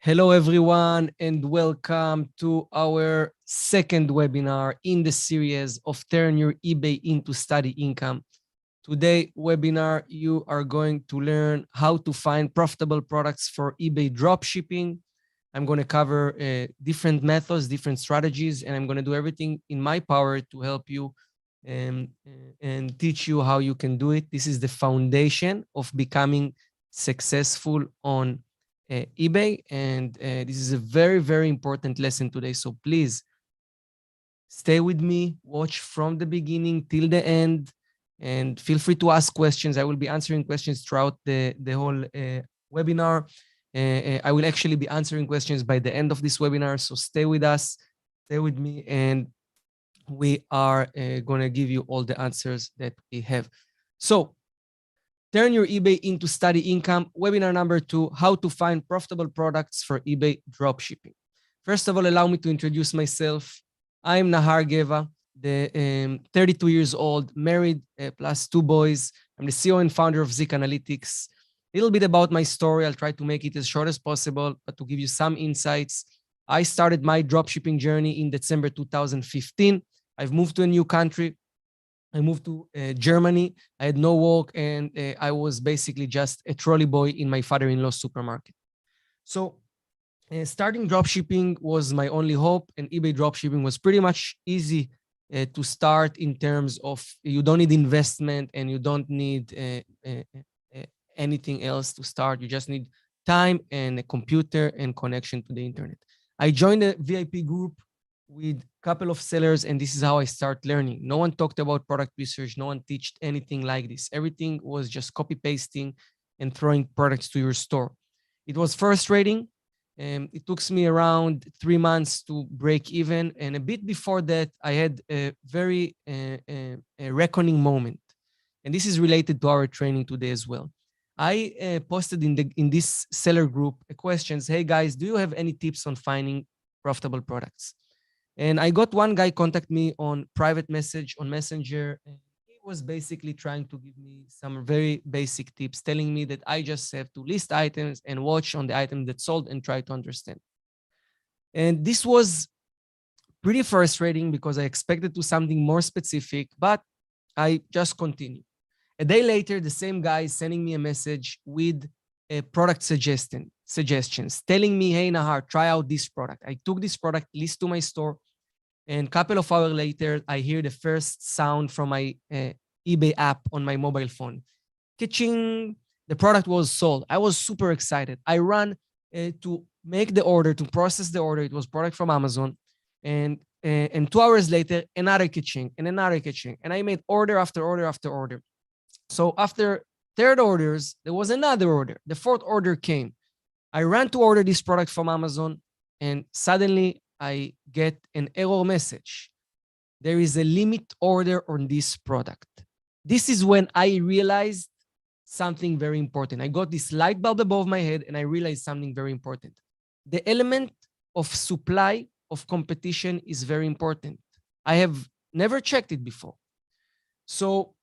Hello, everyone, and welcome to our second webinar in the series of Turn Your eBay into Steady Income. Today webinar, you are going to learn how to find profitable products for eBay dropshipping. I'm going to cover different methods, different strategies, and I'm going to do everything in my power to help you and teach you how you can do it. This is the foundation of becoming successful on eBay. And this is a very, very important lesson today. So please stay with me, watch from the beginning till the end, and feel free to ask questions. I will be answering questions throughout the whole webinar. I will actually be answering questions by the end of this webinar. So stay with us, stay with me, and we are going to give you all the answers that we have. So Turn Your eBay into Steady Income, webinar number 2, how to find profitable products for eBay dropshipping. First of all, allow me to introduce myself. I'm Nahar Geva, the 32 years old, married, plus 2 boys. I'm the CEO and founder of ZIK Analytics. A little bit about my story. I'll try to make it as short as possible, but to give you some insights. I started my dropshipping journey in December 2015. I've moved to a new country. I moved to Germany. I had no work, and I was basically just a trolley boy in my father-in-law's supermarket. So starting dropshipping was my only hope, and eBay dropshipping was pretty much easy to start in terms of you don't need investment and you don't need anything else to start. You just need time and a computer and connection to the internet. I joined a VIP group with a couple of sellers, and this is how I start learning. No one talked about product research. No one taught anything like this. Everything was just copy pasting and throwing products to your store. It was frustrating. It took me around 3 months to break even. And a bit before that, I had a very a reckoning moment. And this is related to our training today as well. I posted in this seller group questions. Hey guys, do you have any tips on finding profitable products? And I got one guy contact me on private message on Messenger. And he was basically trying to give me some very basic tips, telling me that I just have to list items and watch on the item that sold and try to understand. And this was pretty frustrating because I expected to something more specific, but I just continued. A day later, the same guy is sending me a message with a product suggestions, telling me, hey, Nahar, try out this product. I took this product, list to my store, and a couple of hours later, I hear the first sound from my eBay app on my mobile phone. Ka-ching, the product was sold. I was super excited. I ran to make the order, to process the order. It was product from Amazon. And 2 hours later, another ka-ching and another ka-ching. And I made order after order after order. So after 3rd orders, there was another order. The 4th order came. I ran to order this product from Amazon, and suddenly I get an error message. There is a limit order on this product. This is when I realized something very important. I got this light bulb above my head, and I realized something very important. The element of supply of competition is very important. I have never checked it before. So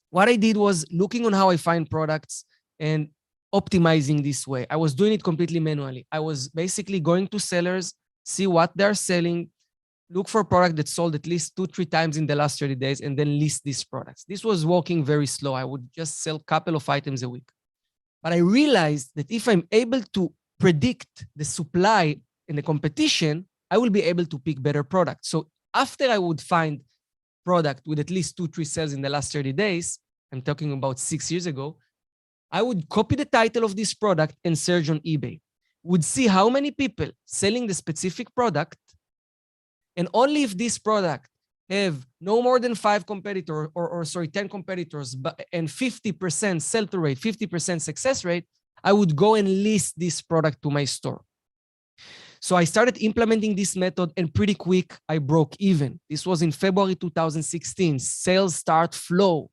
what I did was looking on how I find products and optimizing this way. I was doing it completely manually. I was basically going to sellers, see what they're selling, look for a product that sold at least 2-3 times in the last 30 days, and then list these products. This was working very slow. I would just sell a couple of items a week. But I realized that if I'm able to predict the supply and the competition, I will be able to pick better products. So after I would find product with at least 2-3 sales in the last 30 days, I'm talking about 6 years ago, I would copy the title of this product and search on eBay. Would see how many people selling the specific product, and only if this product have no more than 5 competitors, or 10 competitors, and 50% sell-through rate, 50% success rate, I would go and list this product to my store. So I started implementing this method, and pretty quick, I broke even. This was in February 2016. Sales start flow.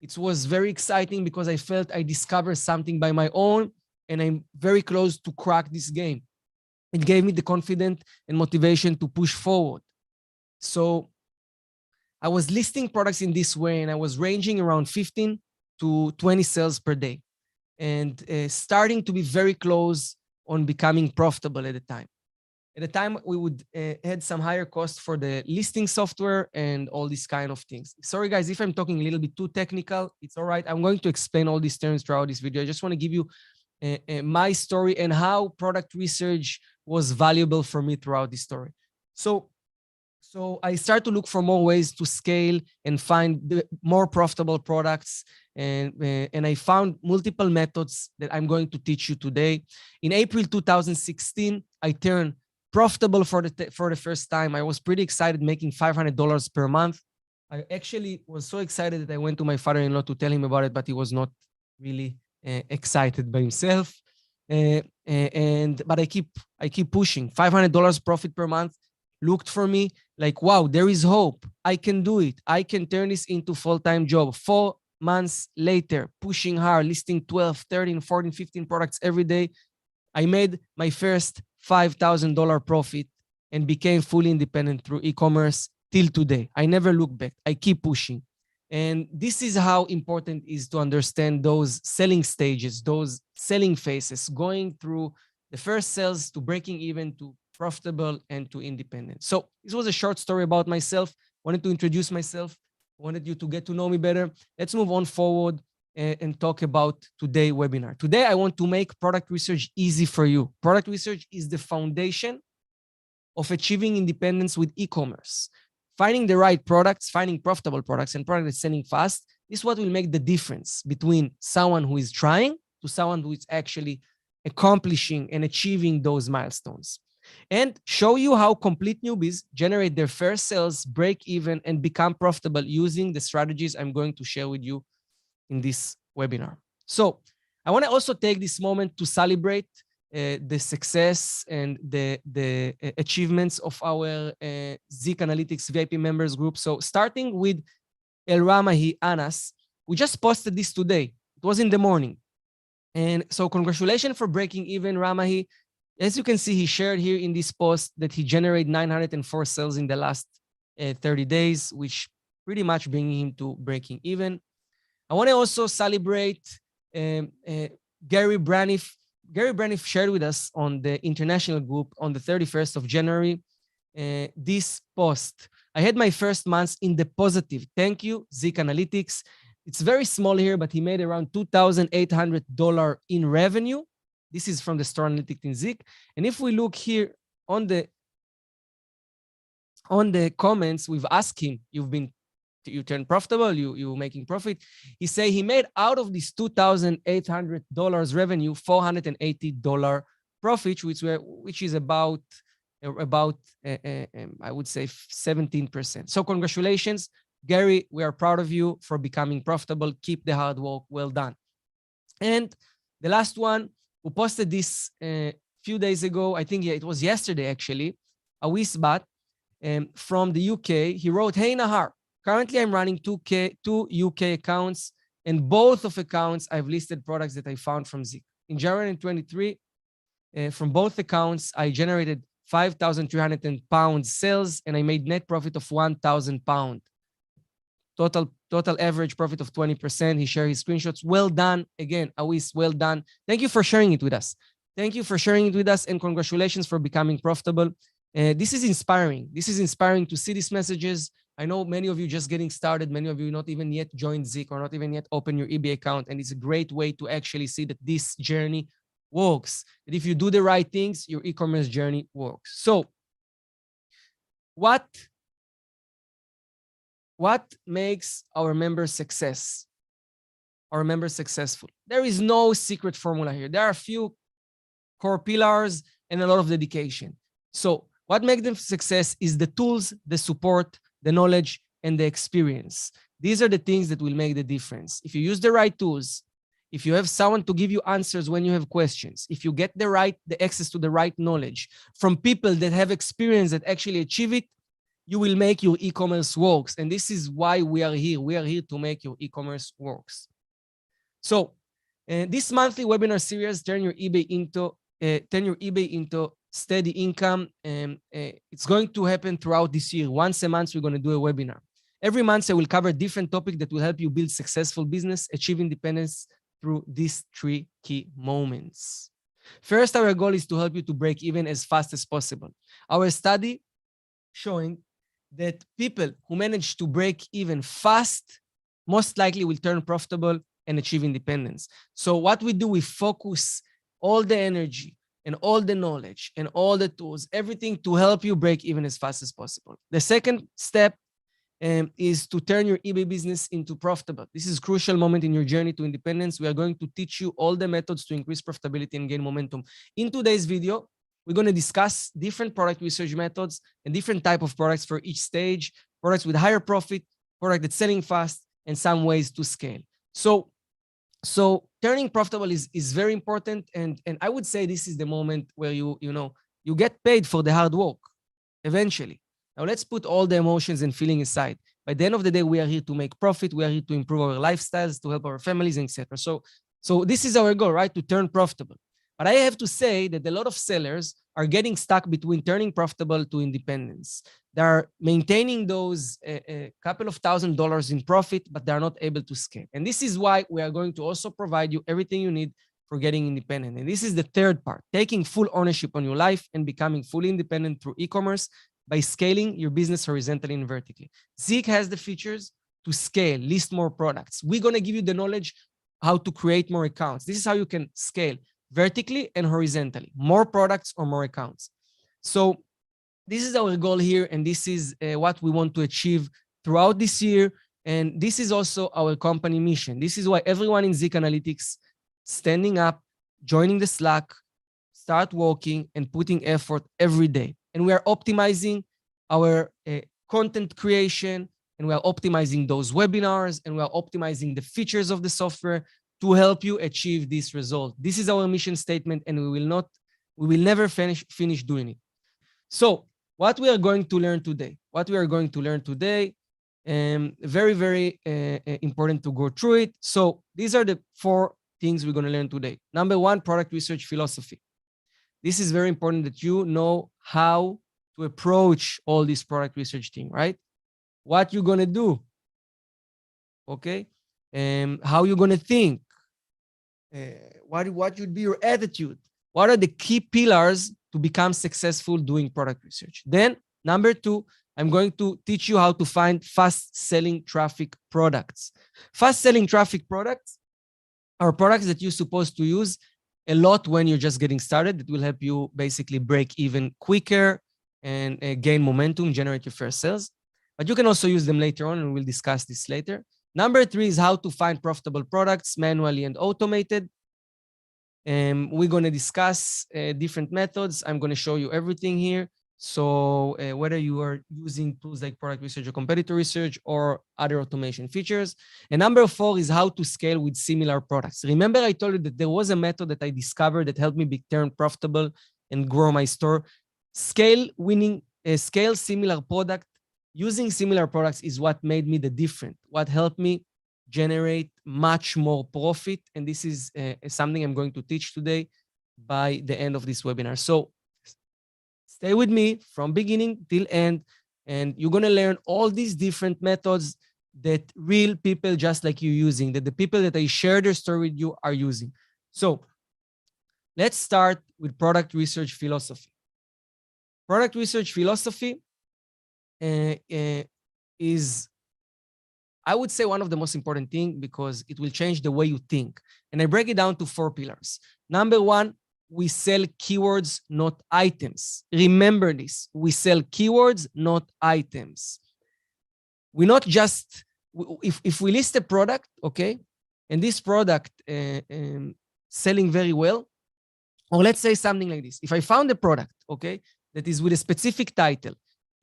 It was very exciting because I felt I discovered something by my own, and I'm very close to crack this game. It gave me the confidence and motivation to push forward. So I was listing products in this way, and I was ranging around 15 to 20 sales per day, and starting to be very close on becoming profitable at the time. At the time, we would add some higher costs for the listing software and all these kind of things. Sorry, guys, if I'm talking a little bit too technical, it's all right. I'm going to explain all these terms throughout this video. I just want to give you my story and how product research was valuable for me throughout this story. So I started to look for more ways to scale and find the more profitable products. And I found multiple methods that I'm going to teach you today. In April 2016, I turned profitable for the first time. I was pretty excited, making $500 per month. I actually was so excited that I went to my father-in-law to tell him about it, but he was not really excited by himself. But I keep pushing. $500 profit per month looked for me like, wow, there is hope. I can do it. I can turn this into full-time job. 4 months later, pushing hard, listing 12, 13, 14, 15 products every day. I made my first $5,000 profit and became fully independent through e-commerce till today. I never look back. I keep pushing. And this is how important it is to understand those selling stages, those selling phases, going through the first sales to breaking even to profitable and to independent. So this was a short story about myself. Wanted to introduce myself. Wanted you to get to know me better. Let's move on forward and talk about today's webinar. Today, I want to make product research easy for you. Product research is the foundation of achieving independence with e-commerce. Finding the right products, finding profitable products and products that's selling fast is what will make the difference between someone who is trying to someone who is actually accomplishing and achieving those milestones. And show you how complete newbies generate their first sales, break even, and become profitable using the strategies I'm going to share with you in this webinar. So I want to also take this moment to celebrate the success and the achievements of our ZIK Analytics VIP members group. So starting with El Ramahi Anas, we just posted this today. It was in the morning. And so congratulations for breaking even, Ramahi. As you can see, he shared here in this post that he generated 904 sales in the last 30 days, which pretty much bringing him to breaking even. I want to also celebrate Gary Braniff. Gary Braniff shared with us on the international group on the 31st of January this post. I had my first months in the positive. Thank you, ZIK Analytics. It's very small here, but he made around $2,800 in revenue. This is from the store analytics in ZIK. And if we look here on the comments, we've asked him, you turned profitable, you making profit. He say he made out of this $2,800 revenue, $480 profit, which is about I would say 17%. So congratulations, Gary. We are proud of you for becoming profitable. Keep the hard work. Well done. And the last one, who posted this a few days ago, I think it was yesterday actually, Awisbat from the UK. He wrote, "Hey Nahar, currently I'm running two UK accounts, and both of accounts I've listed products that I found from ZIK. In January 23, from both accounts, I generated £5,300 sales, and I made net profit of £1,000. Total average profit of 20%. He shared his screenshots. Well done. Again, Awis, well done. Thank you for sharing it with us. Thank you for sharing it with us, and congratulations for becoming profitable. This is inspiring. This is inspiring to see these messages. I know many of you just getting started. Many of you not even yet joined ZIK or not even yet open your eBay account. And it's a great way to actually see that this journey works. That if you do the right things, your e-commerce journey works. So what makes our members successful? There is no secret formula here. There are a few core pillars and a lot of dedication. So what makes them success is the tools, the support, the knowledge, and the experience. These are the things that will make the difference. If you use the right tools, if you have someone to give you answers when you have questions, if you get the access to the right knowledge from people that have experience that actually achieve it, you will make your e-commerce works. And this is why we are here. We are here to make your e-commerce works. So this monthly webinar series, turn your eBay into steady income. It's going to happen throughout this year. Once a month, we're going to do a webinar. Every month, I will cover a different topic that will help you build successful business, achieve independence through these 3 key moments. First, our goal is to help you to break even as fast as possible. Our study showing that people who manage to break even fast most likely will turn profitable and achieve independence. So what we do, we focus all the energy and all the knowledge and all the tools, everything to help you break even as fast as possible. The second step is to turn your eBay business into profitable. This is a crucial moment in your journey to independence. We are going to teach you all the methods to increase profitability and gain momentum. In today's video, we're going to discuss different product research methods and different type of products for each stage, products with higher profit, product that's selling fast, and some ways to scale. So turning profitable is very important. And I would say this is the moment where you get paid for the hard work eventually. Now let's put all the emotions and feeling aside. By the end of the day, we are here to make profit. We are here to improve our lifestyles, to help our families, etc. So this is our goal, right? To turn profitable. But I have to say that a lot of sellers are getting stuck between turning profitable to independence. They're maintaining those a couple of $1,000s in profit, but they're not able to scale. And this is why we are going to also provide you everything you need for getting independent. And this is the third part, taking full ownership on your life and becoming fully independent through e-commerce by scaling your business horizontally and vertically. ZIK has the features to scale, list more products. We're going to give you the knowledge how to create more accounts. This is how you can scale vertically and horizontally, more products or more accounts. So this is our goal here, and this is what we want to achieve throughout this year. And this is also our company mission. This is why everyone in ZIK Analytics standing up, joining the Slack, start working and putting effort every day. And we are optimizing our content creation, and we are optimizing those webinars, and we are optimizing the features of the software to help you achieve this result. This is our mission statement, and we will never finish doing it. So what we are going to learn today, very, very important to go through it. So these are the 4 things we're going to learn today. Number 1, product research philosophy. This is very important that you know how to approach all this product research thing, right? What you're going to do, okay? How you're going to think. What would be your attitude? What are the key pillars to become successful doing product research? Then, number 2, I'm going to teach you how to find fast-selling traffic products. Fast-selling traffic products are products that you're supposed to use a lot when you're just getting started. That will help you basically break even quicker and gain momentum, generate your first sales. But you can also use them later on, and we'll discuss this later. Number 3 is how to find profitable products manually and automated. We're going to discuss different methods. I'm going to show you everything here. So whether you are using tools like product research or competitor research or other automation features. And number 4 is how to scale with similar products. Remember, I told you that there was a method that I discovered that helped me turn profitable and grow my store. Scale similar product. Using similar products is what made me the different, what helped me generate much more profit. And this is something I'm going to teach today by the end of this webinar. So stay with me from beginning till end, and you're going to learn all these different methods that real people just like you using, that the people that I share their story with you are using. So let's start with product research philosophy. Product research philosophy is, I would say, one of the most important things because it will change the way you think. And I break it down to 4 pillars. Number 1, we sell keywords, not items. Remember this. We sell keywords, not items. We not just, if we list a product, okay, and this product selling very well, or let's say something like this. If I found a product, okay, that is with a specific title,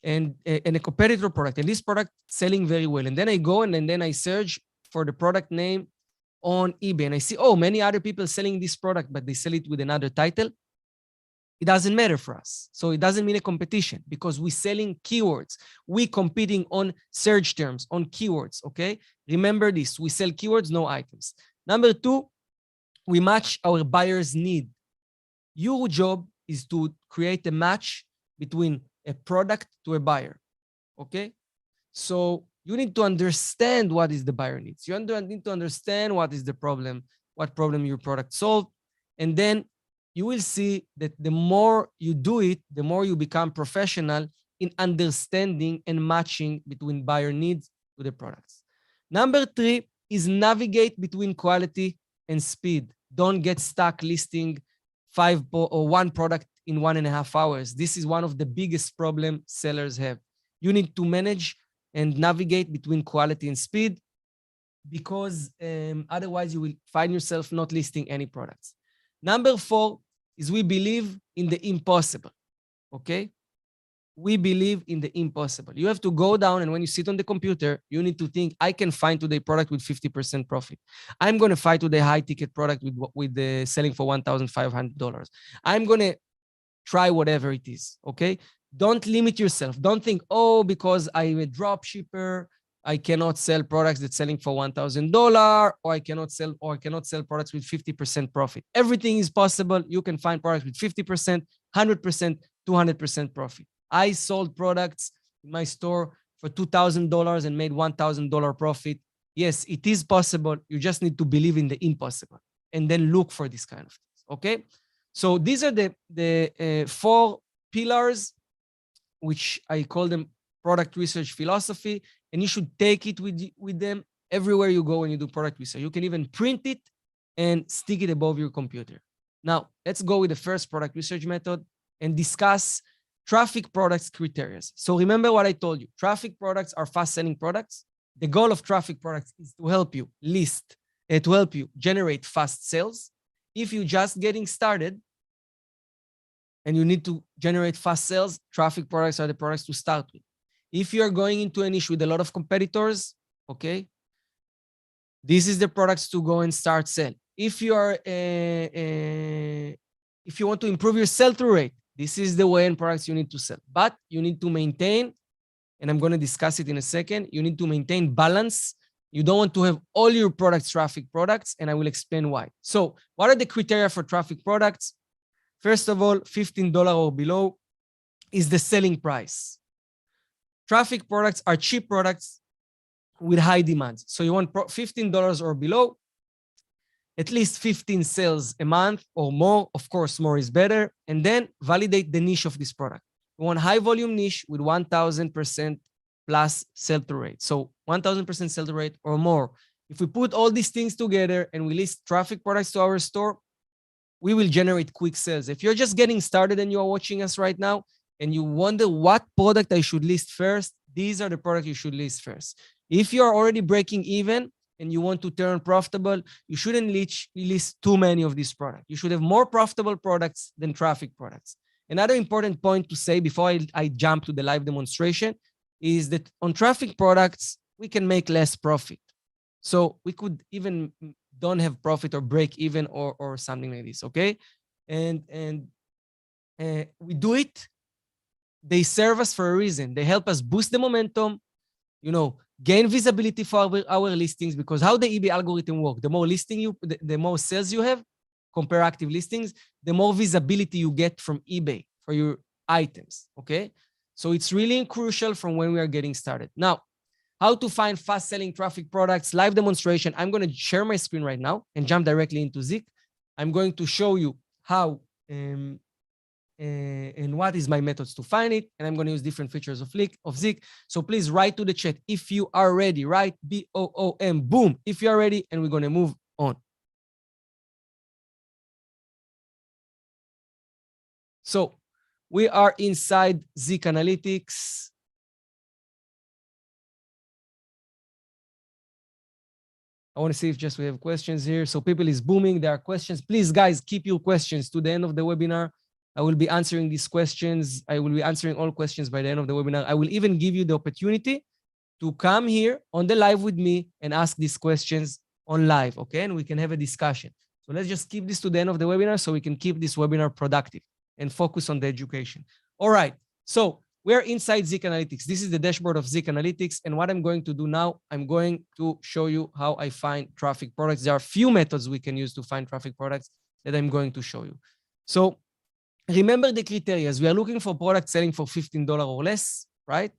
and a competitor product, and this product selling very well, and then I go and then I search for the product name on eBay, and I see, oh, many other people selling this product, but they sell it with another title. It doesn't matter for us. So it doesn't mean a competition because we're selling keywords. We're competing on search terms, on keywords, okay? Remember this, we sell keywords, no items. Number 2, we match our buyer's need. Your job is to create a match between a product to a buyer, okay? So you need to understand what is the buyer needs. You need to understand what is the problem, what problem your product solves, and then you will see that the more you do it, the more you become professional in understanding and matching between buyer needs to the products. Number 3 is navigate between quality and speed. Don't get stuck listing one product in 1.5 hours. This is one of the biggest problems sellers have. You need to manage and navigate between quality and speed, because otherwise you will find yourself not listing any products. Number 4 is we believe in the impossible, okay? We believe in the impossible. You have to go down, and when you sit on the computer, you need to think, I can find today product with 50% profit. I'm going to find today high ticket product with the selling for $1,500. I'm going to try whatever it is, okay? Don't limit yourself. Don't think, oh, because I'm a drop shipper, I cannot sell products that's selling for $1,000, or I cannot sell products with 50% profit. Everything is possible. You can find products with 50%, 100%, 200% profit. I sold products in my store for $2,000 and made $1,000 profit. Yes, it is possible. You just need to believe in the impossible and then look for this kind of things, okay? So these are the 4 pillars, which I call them product research philosophy, and you should take it with them everywhere you go when you do product research. You can even print it and stick it above your computer. Now, let's go with the first product research method and discuss traffic products criteria. So remember what I told you. Traffic products are fast-selling products. The goal of traffic products is to help you to help you generate fast sales. If you're just getting started and you need to generate fast sales, traffic products are the products to start with. If you're going into a niche with a lot of competitors, okay, this is the products to go and start sell. If you are if you want to improve your sell-through rate, this is the way and products you need to sell. But you need to maintain, and I'm going to discuss it in a second, you need to maintain balance. You don't want to have all your products traffic products, and I will explain why. So what are the criteria for traffic products? First of all, $15 or below is the selling price. Traffic products are cheap products with high demands. So you want $15 or below, at least 15 sales a month or more. Of course, more is better. And then validate the niche of this product. We want high volume niche with 1000% plus sell-through rate. So 1000% sell-through rate or more. If we put all these things together and we list traffic products to our store, we will generate quick sales. If you're just getting started and you are watching us right now and you wonder what product I should list first, these are the products you should list first. If you are already breaking even and you want to turn profitable, you shouldn't list too many of these products. You should have more profitable products than traffic products. Another important point to say before I jump to the live demonstration is that on traffic products, we can make less profit. So we could even don't have profit or break even or something like this, okay? And we do it. They serve us for a reason. They help us boost the momentum, gain visibility for our listings, because how the eBay algorithm works, the more listing the more sales you have, compare active listings, the more visibility you get from eBay for your items, okay? So it's really crucial from when we are getting started. Now, how to find fast-selling traffic products, live demonstration. I'm going to share my screen right now and jump directly into ZIK. I'm going to show you how and what is my methods to find it. And I'm going to use different features of ZIK. So please write to the chat if you are ready. Write BOOM, boom, if you are ready, and we're going to move on. So we are inside ZIK Analytics. I want to see if just we have questions here. So people is booming. There are questions. Please, guys, keep your questions to the end of the webinar. I will be answering these questions. I will be answering all questions by the end of the webinar. I will even give you the opportunity to come here on the live with me and ask these questions on live, okay? And we can have a discussion. So let's just keep this to the end of the webinar so we can keep this webinar productive and focus on the education. All right. So we're inside ZIK Analytics. This is the dashboard of ZIK Analytics. And what I'm going to do now, I'm going to show you how I find traffic products. There are a few methods we can use to find traffic products that I'm going to show you. So remember the criteria. We are looking for products selling for $15 or less, right?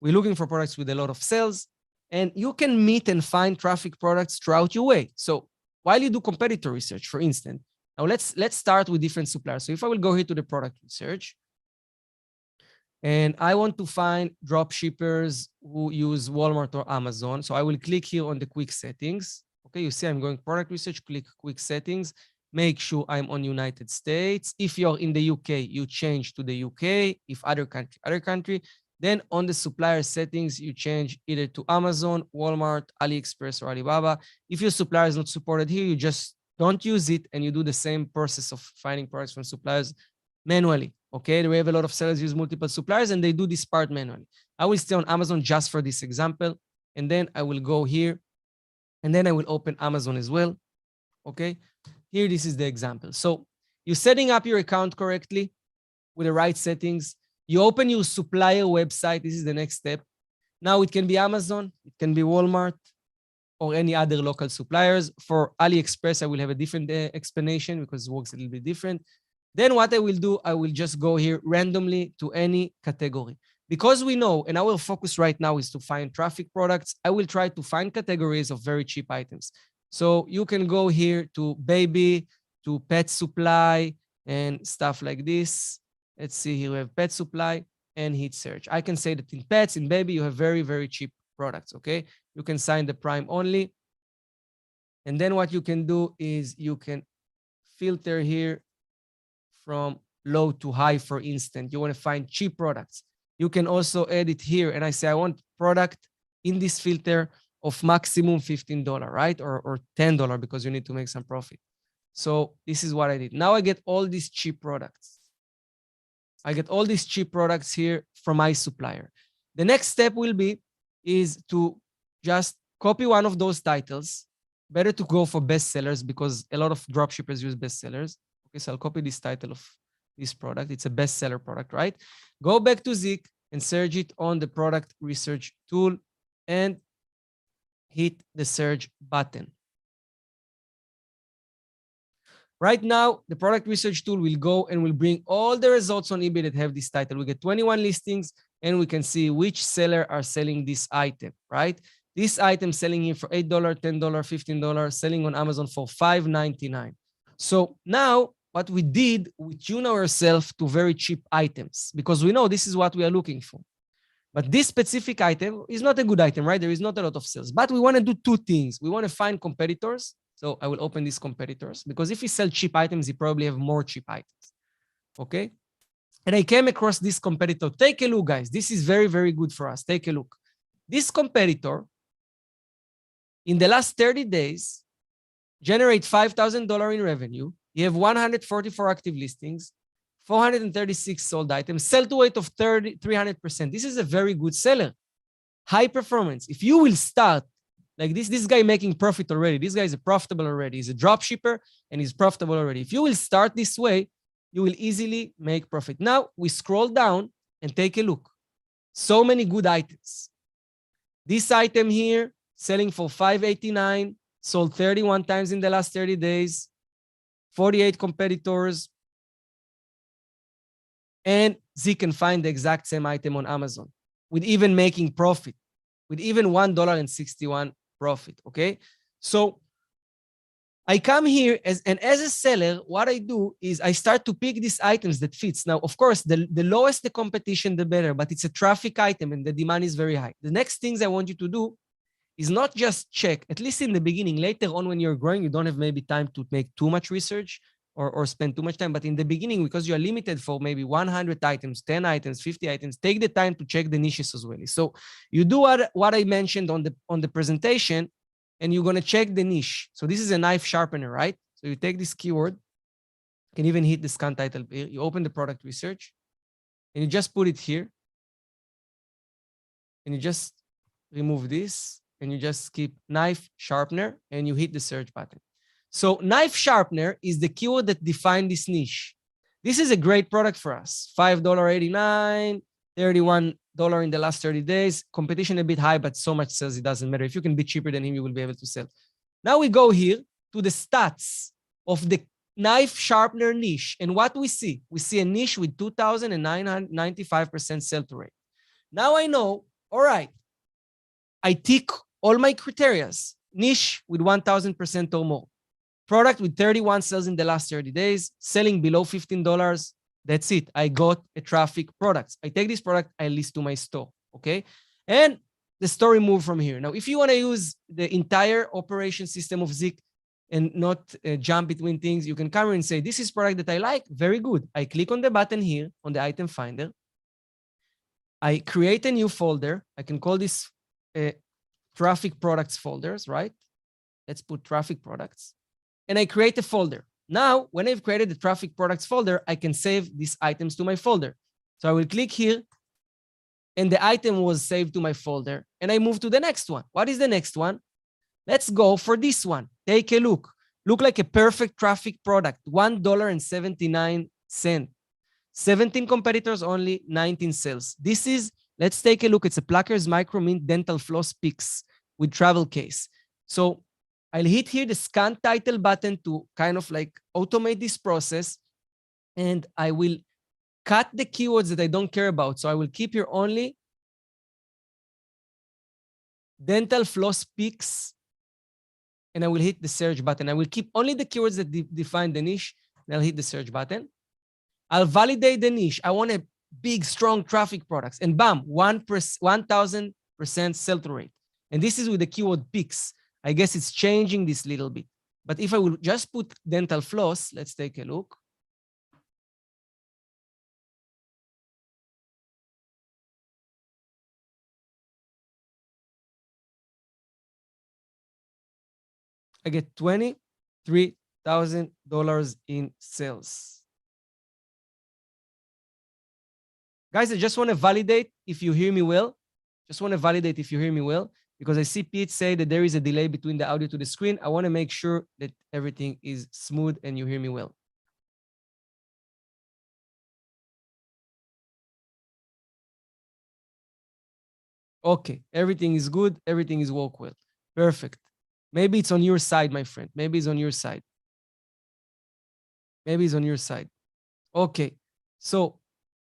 We're looking for products with a lot of sales. And you can meet and find traffic products throughout your way. So while you do competitor research, for instance, Now let's start with different suppliers. So if I will go here to the product research, and I want to find drop shippers who use Walmart or Amazon. So I will click here on the quick settings. Okay, you see I'm going product research, click quick settings, make sure I'm on United States. If you're in the UK, you change to the UK. If other country. Then on the supplier settings, you change either to Amazon, Walmart, AliExpress, or Alibaba. If your supplier is not supported here, you just don't use it and you do the same process of finding products from suppliers manually. Okay, we have a lot of sellers use multiple suppliers and they do this part manually. I will stay on Amazon just for this example. And then I will go here and then I will open Amazon as well. Okay, here, this is the example. So you're setting up your account correctly with the right settings. You open your supplier website. This is the next step. Now it can be Amazon, it can be Walmart, or any other local suppliers. For AliExpress, I will have a different explanation because it works a little bit different. Then what I will do, I will just go here randomly to any category. Because we know, and our focus right now is to find traffic products, I will try to find categories of very cheap items. So you can go here to baby, to pet supply, and stuff like this. Let's see, here we have pet supply and hit search. I can say that in pets, in baby, you have very, very cheap products, okay? You can sign the Prime only. And then what you can do is you can filter here from low to high, for instance. You want to find cheap products. You can also edit here. And I say, I want product in this filter of maximum $15, right? Or $10 because you need to make some profit. So this is what I did. Now I get all these cheap products. I get all these cheap products here from my supplier. The next step will be is to just copy one of those titles. Better to go for bestsellers because a lot of dropshippers use bestsellers. Okay, so I'll copy this title of this product. It's a bestseller product, right? Go back to ZIK and search it on the product research tool and hit the search button. Right now, the product research tool will go and will bring all the results on eBay that have this title. We get 21 listings and we can see which seller are selling this item, right? This item selling here for $8, $10, $15, selling on Amazon for $5.99. So now what we did, we tune ourselves to very cheap items because we know this is what we are looking for. But this specific item is not a good item, right? There is not a lot of sales, but we want to do two things. We want to find competitors. So I will open these competitors because if you sell cheap items, you probably have more cheap items. Okay. And I came across this competitor. Take a look, guys. This is very, very good for us. Take a look. This competitor in the last 30 days generate $5,000 in revenue. You have 144 active listings, 436 sold items, sell-to rate of 300%. This is a very good seller. High performance. If you will start like this guy making profit already. This guy is profitable already. He's a drop shipper and he's profitable already. If you will start this way, you will easily make profit. Now we scroll down and take a look. So many good items. This item here, selling for $5.89, sold 31 times in the last 30 days, 48 competitors, and Z can find the exact same item on Amazon with even making profit, with even $1.61 profit, okay? So I come here as a seller, what I do is I start to pick these items that fits. Now, of course, the lowest the competition, the better, but it's a traffic item and the demand is very high. The next things I want you to do is not just check, at least in the beginning. Later on when you're growing, you don't have maybe time to make too much research or spend too much time. But in the beginning, because you're limited for maybe 100 items, 10 items, 50 items, take the time to check the niches as well. So you do what I mentioned on the presentation, and you're going to check the niche. So this is a knife sharpener, right? So you take this keyword, you can even hit the scan title here. You open the product research, and you just put it here. And you just remove this, and you just keep knife sharpener, and you hit the search button. So knife sharpener is the keyword that defines this niche. This is a great product for us. $5.89, $31 in the last 30 days. Competition a bit high, but so much sales, it doesn't matter. If you can be cheaper than him, you will be able to sell. Now we go here to the stats of the knife sharpener niche. And what we see a niche with 2,995% sell-to rate. Now I know, all right, I tick all my criterias. Niche with 1,000% or more. Product with 31 sales in the last 30 days, selling below $15. That's it. I got a traffic product. I take this product, I list to my store, okay? And the story move from here. Now, if you want to use the entire operation system of ZIK and not jump between things, you can come here and say, this is product that I like, very good. I click on the button here on the item finder. I create a new folder. I can call this traffic products folders, right? Let's put traffic products. And I create a folder. Now, when I've created the traffic products folder, I can save these items to my folder. So I will click here, and the item was saved to my folder, and I move to the next one. What is the next one? Let's go for this one. Take a look. Look like a perfect traffic product, $1.79. 17 competitors, only 19 sales. This is, let's take a look. It's a Plucker's Micro Mint Dental Floss Picks with travel case. So I'll hit here the scan title button to kind of like automate this process. And I will cut the keywords that I don't care about. So I will keep here only dental floss picks. And I will hit the search button. I will keep only the keywords that define the niche. And I'll hit the search button. I'll validate the niche. I want a big, strong traffic products. And bam, 1,000% sell-through rate. And this is with the keyword picks. I guess it's changing this little bit. But if I will just put dental floss, let's take a look. I get $23,000 in sales. Guys, I just want to validate if you hear me well. Because I see Pete say that there is a delay between the audio to the screen. I want to make sure that everything is smooth and you hear me well. Okay, everything is good. Everything is work well. Perfect. Maybe it's on your side, my friend. Maybe it's on your side. Okay, so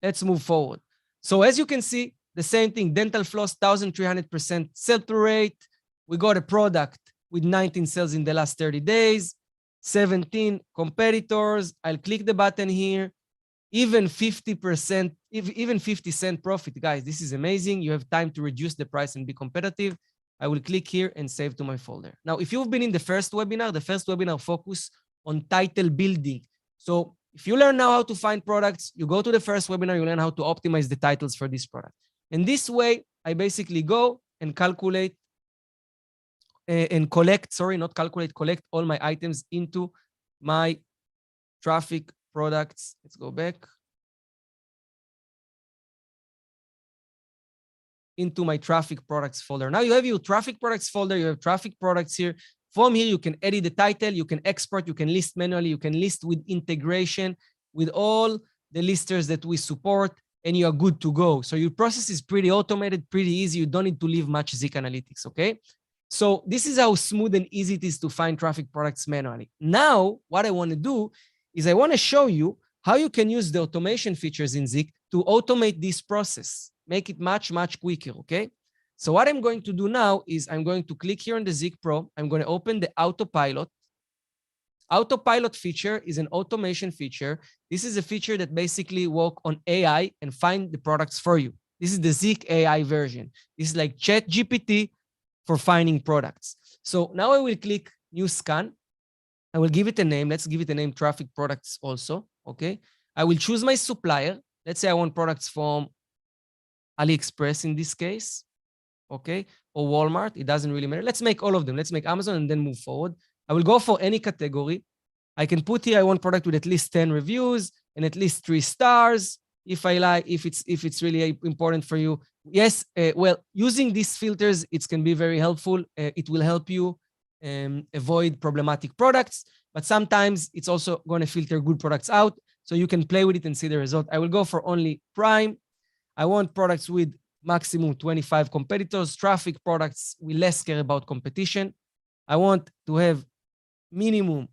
let's move forward. So as you can see, the same thing, dental floss, 1,300% sell-through rate. We got a product with 19 sales in the last 30 days, 17 competitors. I'll click the button here. Even 50%, even 50-cent profit, guys. This is amazing. You have time to reduce the price and be competitive. I will click here and save to my folder. Now, if you've been in the first webinar focused on title building. So if you learn now how to find products, you go to the first webinar, you learn how to optimize the titles for this product. And this way, I basically go and calculate and collect, collect all my items into my traffic products. Let's go back. Into my traffic products folder. Now you have your traffic products folder, you have traffic products here. From here, you can edit the title, you can export, you can list manually, you can list with integration with all the listers that we support, and you are good to go. So your process is pretty automated, pretty easy. You don't need to leave much ZIK analytics, okay? So this is how smooth and easy it is to find traffic products manually. Now, what I want to do is I want to show you how you can use the automation features in ZIK to automate this process, make it much, much quicker, okay? So what I'm going to do now is I'm going to click here on the ZIK Pro. I'm going to open the autopilot. Autopilot feature is an automation feature. This is a feature that basically works on AI and find the products for you. This is the ZIK AI version. This is like ChatGPT for finding products. So now I will click New Scan. I will give it a name. Let's give it a name, Traffic Products also, okay? I will choose my supplier. Let's say I want products from AliExpress in this case, okay? Or Walmart, it doesn't really matter. Let's make all of them. Let's make Amazon and then move forward. I will go for any category. I can put here, I want product with at least 10 reviews and at least 3 stars. If I like, if it's really important for you. Yes, well, using these filters, it can be very helpful. It will help you avoid problematic products, but sometimes it's also going to filter good products out. So you can play with it and see the result. I will go for only Prime. I want products with maximum 25 competitors, traffic products. We less care about competition. I want to have minimum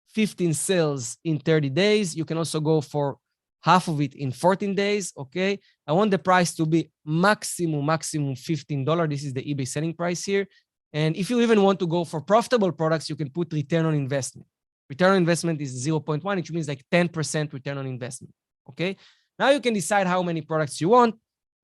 15 sales in 30 days. You can also go for half of it in 14 days, okay? I want the price to be maximum $15. This is the eBay selling price here. And if you even want to go for profitable products, you can put return on investment. Return on investment is 0.1, which means like 10% return on investment. Okay. Now you can decide how many products you want.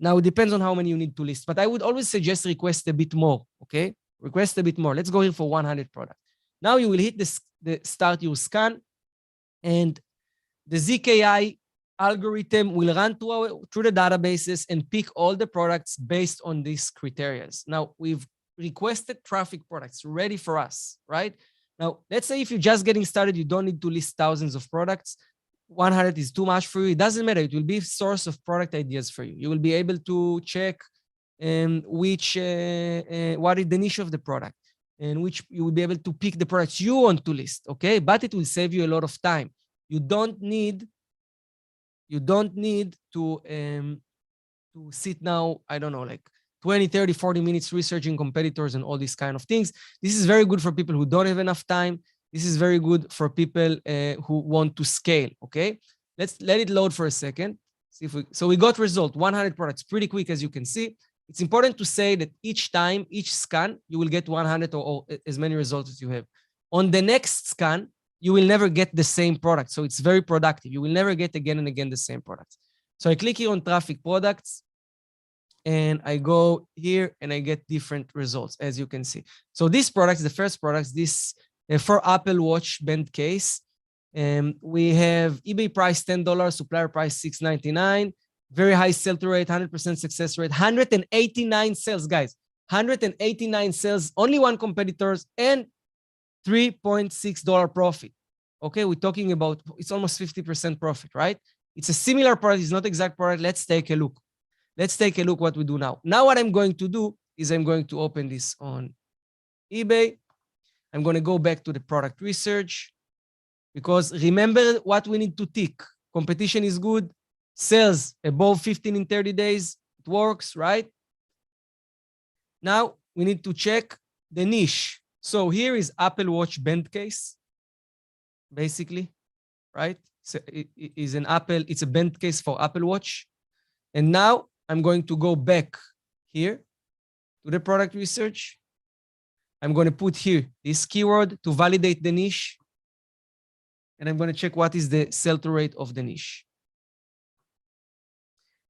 Now it depends on how many you need to list, but I would always suggest request a bit more. Okay. Request a bit more. Let's go here for 100 products. Now you will hit the start your scan, and the ZIK algorithm will run through the databases and pick all the products based on these criteria. Now we've requested traffic products ready for us, right? Now, let's say if you're just getting started, you don't need to list thousands of products. 100 is too much for you. It doesn't matter. It will be a source of product ideas for you. You will be able to check what is the niche of the product, and which you will be able to pick the products you want to list, okay? But it will save you a lot of time. You don't need to sit now, I don't know, like 20, 30, 40 minutes researching competitors and all these kind of things. This is very good for people who don't have enough time. This is very good for people who want to scale, okay? Let's let it load for a second. See if so we got result, 100 products, pretty quick as you can see. It's important to say that each time, each scan, you will get 100 or as many results as you have. On the next scan, you will never get the same product. So it's very productive. You will never get again and again the same products. So I click here on traffic products, and I go here and I get different results, as you can see. So this product, the first product, this for Apple Watch band case, we have eBay price $10, supplier price $6.99, very high sell-through rate, 100% success rate, 189 sales, guys, 189 sales, only one competitors, and $3.6 profit. Okay, we're talking about, it's almost 50% profit, right? It's a similar product, it's not exact product. Let's take a look. Let's take a look what we do now. Now what I'm going to do is I'm going to open this on eBay. I'm going to go back to the product research, because remember what we need to tick. Competition is good. Sales above 15 in 30 days. It works, right? Now we need to check the niche. So here is Apple Watch band case, basically, right? So it is an Apple, it's a band case for Apple Watch. And now I'm going to go back here to the product research. I'm going to put here this keyword to validate the niche. And I'm going to check what is the sell-through rate of the niche.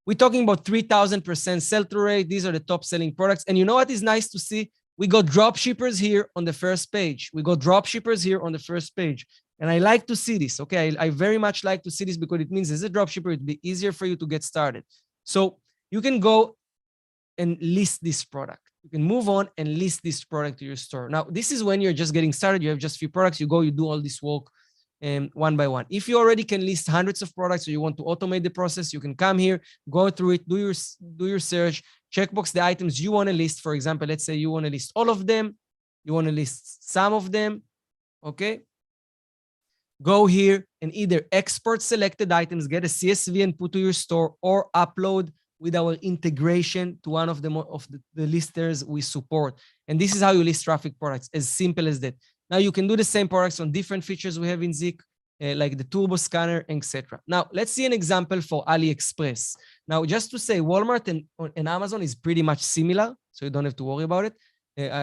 We're talking about 3,000% sell-through rate. These are the top selling products. And you know what is nice to see? We got dropshippers here on the first page. We got dropshippers here on the first page. And I like to see this, okay? I very much like to see this because it means as a dropshipper, it'd be easier for you to get started. So you can go and list this product. You can move on and list this product to your store. Now, this is when you're just getting started. You have just a few products. You go, you do all this work one by one. If you already can list hundreds of products or you want to automate the process, you can come here, go through it, do your search, checkbox the items you want to list. For example, let's say you want to list all of them. You want to list some of them, okay? Go here and either export selected items, get a CSV and put to your store, or upload with our integration to one of the listers we support. And this is how you list traffic products, as simple as that. Now you can do the same products on different features we have in ZIK, like the turbo scanner, etc. Now let's see an example for AliExpress. Now, just to say, Walmart and Amazon is pretty much similar, so you don't have to worry about it.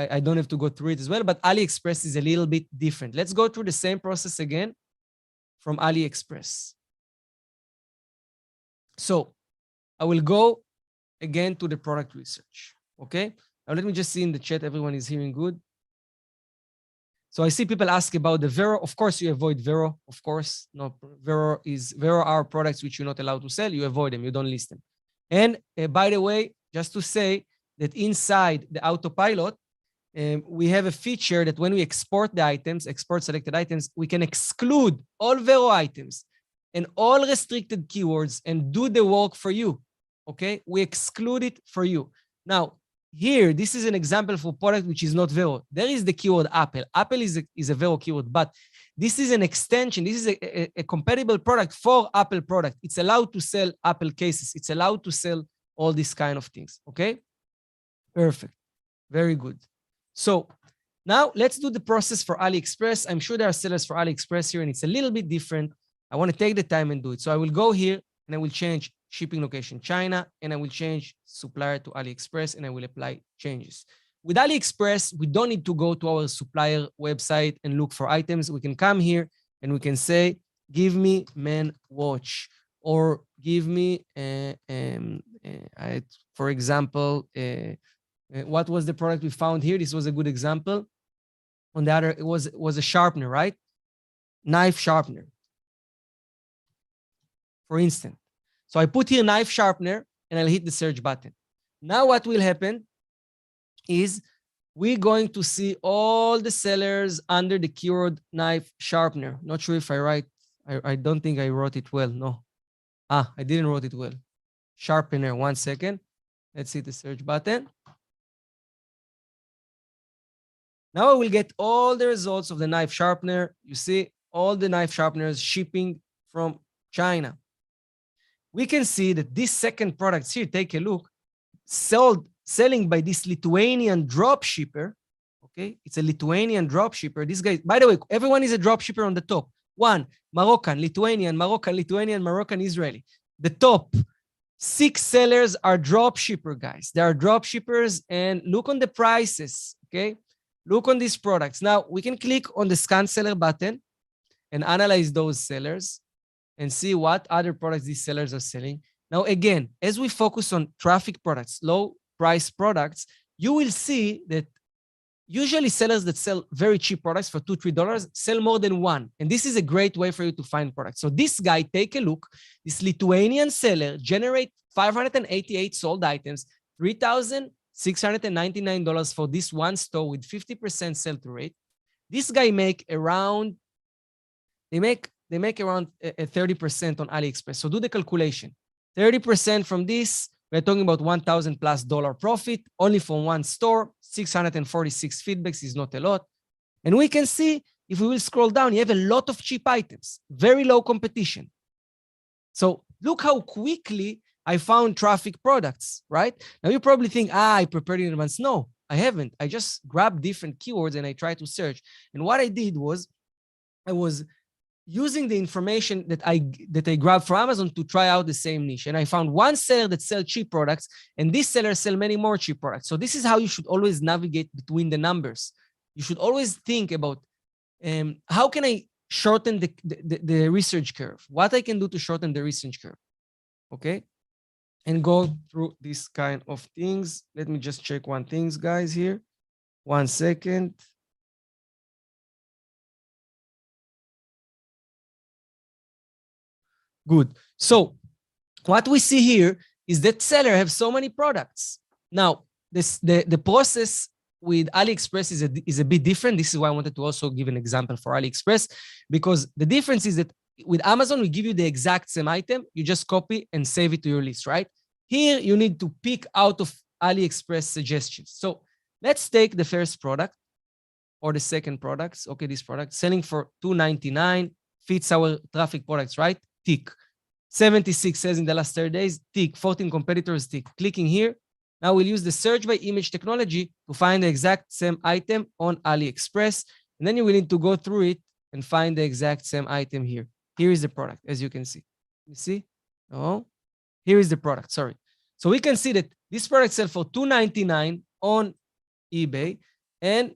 I don't have to go through it as well, but AliExpress is a little bit different. Let's go through the same process again from AliExpress. So I will go again to the product research, okay? Now let me just see in the chat, everyone is hearing good. So I see people ask about the Vero. Of course, you avoid Vero. Of course, no, Vero are products which you're not allowed to sell. You avoid them. You don't list them. And by the way, just to say that inside the autopilot, we have a feature that when we export the items, export selected items, we can exclude all Vero items and all restricted keywords and do the work for you. Okay, we exclude it for you. Now, here, this is an example for product which is not Vero. There is the keyword Apple. Apple is a Vero keyword, but this is an extension. This is a compatible product for Apple product. It's allowed to sell Apple cases. It's allowed to sell all these kind of things, okay? Perfect, very good. So now let's do the process for AliExpress. I'm sure there are sellers for AliExpress here, and it's a little bit different. I want to take the time and do it. So I will go here and I will change shipping location China, and I will change supplier to AliExpress, and I will apply changes. with AliExpress, we don't need to go to our supplier website and look for items. We can come here and we can say, give me man watch, or give me, for example, what was the product we found here? This was a good example. On the other, it was a sharpener, right? Knife sharpener, for instance. So I put here knife sharpener and I'll hit the search button. Now what will happen is we're going to see all the sellers under the keyword knife sharpener. Not sure if I don't think I wrote it well. No. I didn't wrote it well. Sharpener, 1 second. Let's hit the search button. Now I will get all the results of the knife sharpener. You see all the knife sharpeners shipping from China. We can see that this second product here, take a look, selling by this Lithuanian dropshipper. Okay, it's a Lithuanian dropshipper. This guy, by the way, everyone is a dropshipper on the top. One, Moroccan, Lithuanian, Moroccan, Israeli. The top 6 sellers are dropshipper guys. They are dropshippers, and look on the prices. Okay, look on these products. Now we can click on the scan seller button and analyze those sellers and see what other products these sellers are selling. Now, again, as we focus on traffic products, low price products, you will see that usually sellers that sell very cheap products for $2, $3 sell more than one. And this is a great way for you to find products. So this guy, take a look, this Lithuanian seller generate 588 sold items, $3,699 for this one store with 50% sell-through rate. This guy make around, they make around 30% on AliExpress. So do the calculation. 30% from this, we're talking about $1,000+ profit only from one store. 646 feedbacks is not a lot. And we can see, if we will scroll down, you have a lot of cheap items, very low competition. So look how quickly I found traffic products, right? Now you probably think, I prepared in advance. No, I haven't. I just grabbed different keywords and I tried to search. And what I did was, I was using the information that I grabbed from Amazon to try out the same niche. And I found one seller that sells cheap products, and this seller sells many more cheap products. So this is how you should always navigate between the numbers. You should always think about how can I shorten the research curve? What I can do to shorten the research curve, okay? And go through this kind of things. Let me just check one thing, guys, here. 1 second. Good. So what we see here is that seller have so many products. Now, the process with AliExpress is a bit different. This is why I wanted to also give an example for AliExpress, because the difference is that with Amazon, we give you the exact same item. You just copy and save it to your list, right? Here, you need to pick out of AliExpress suggestions. So let's take the first product or the second products. Okay, this product selling for $2.99 fits our traffic products, right? Tick. 76 sales in the last 30 days, tick. 14 competitors, tick. Clicking here. Now we'll use the search by image technology to find the exact same item on AliExpress. And then you will need to go through it and find the exact same item here. Here is the product, as you can see. You see? Oh, here is the product, sorry. So we can see that this product sells for $2.99 on eBay and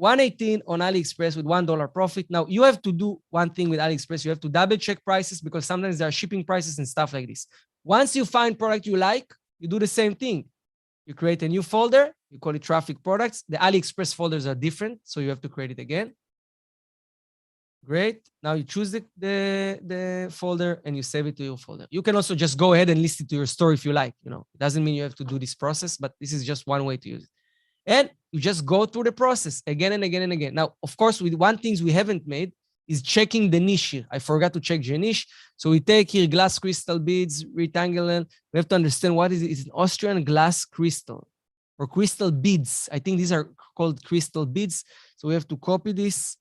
$1.18 on AliExpress with $1 profit. Now, you have to do one thing with AliExpress. You have to double check prices because sometimes there are shipping prices and stuff like this. Once you find product you like, you do the same thing. You create a new folder. You call it traffic products. The AliExpress folders are different, so you have to create it again. Great. Now you choose the folder and you save it to your folder. You can also just go ahead and list it to your store if you like. You know, it doesn't mean you have to do this process, but this is just one way to use it. And you just go through the process again and again and again. Now, of course, with one things we haven't made is checking the niche here. I forgot to check the niche. So we take here glass crystal beads, rectangular. We have to understand what is it. It's an Austrian glass crystal or crystal beads. I think these are called crystal beads. So we have to copy this.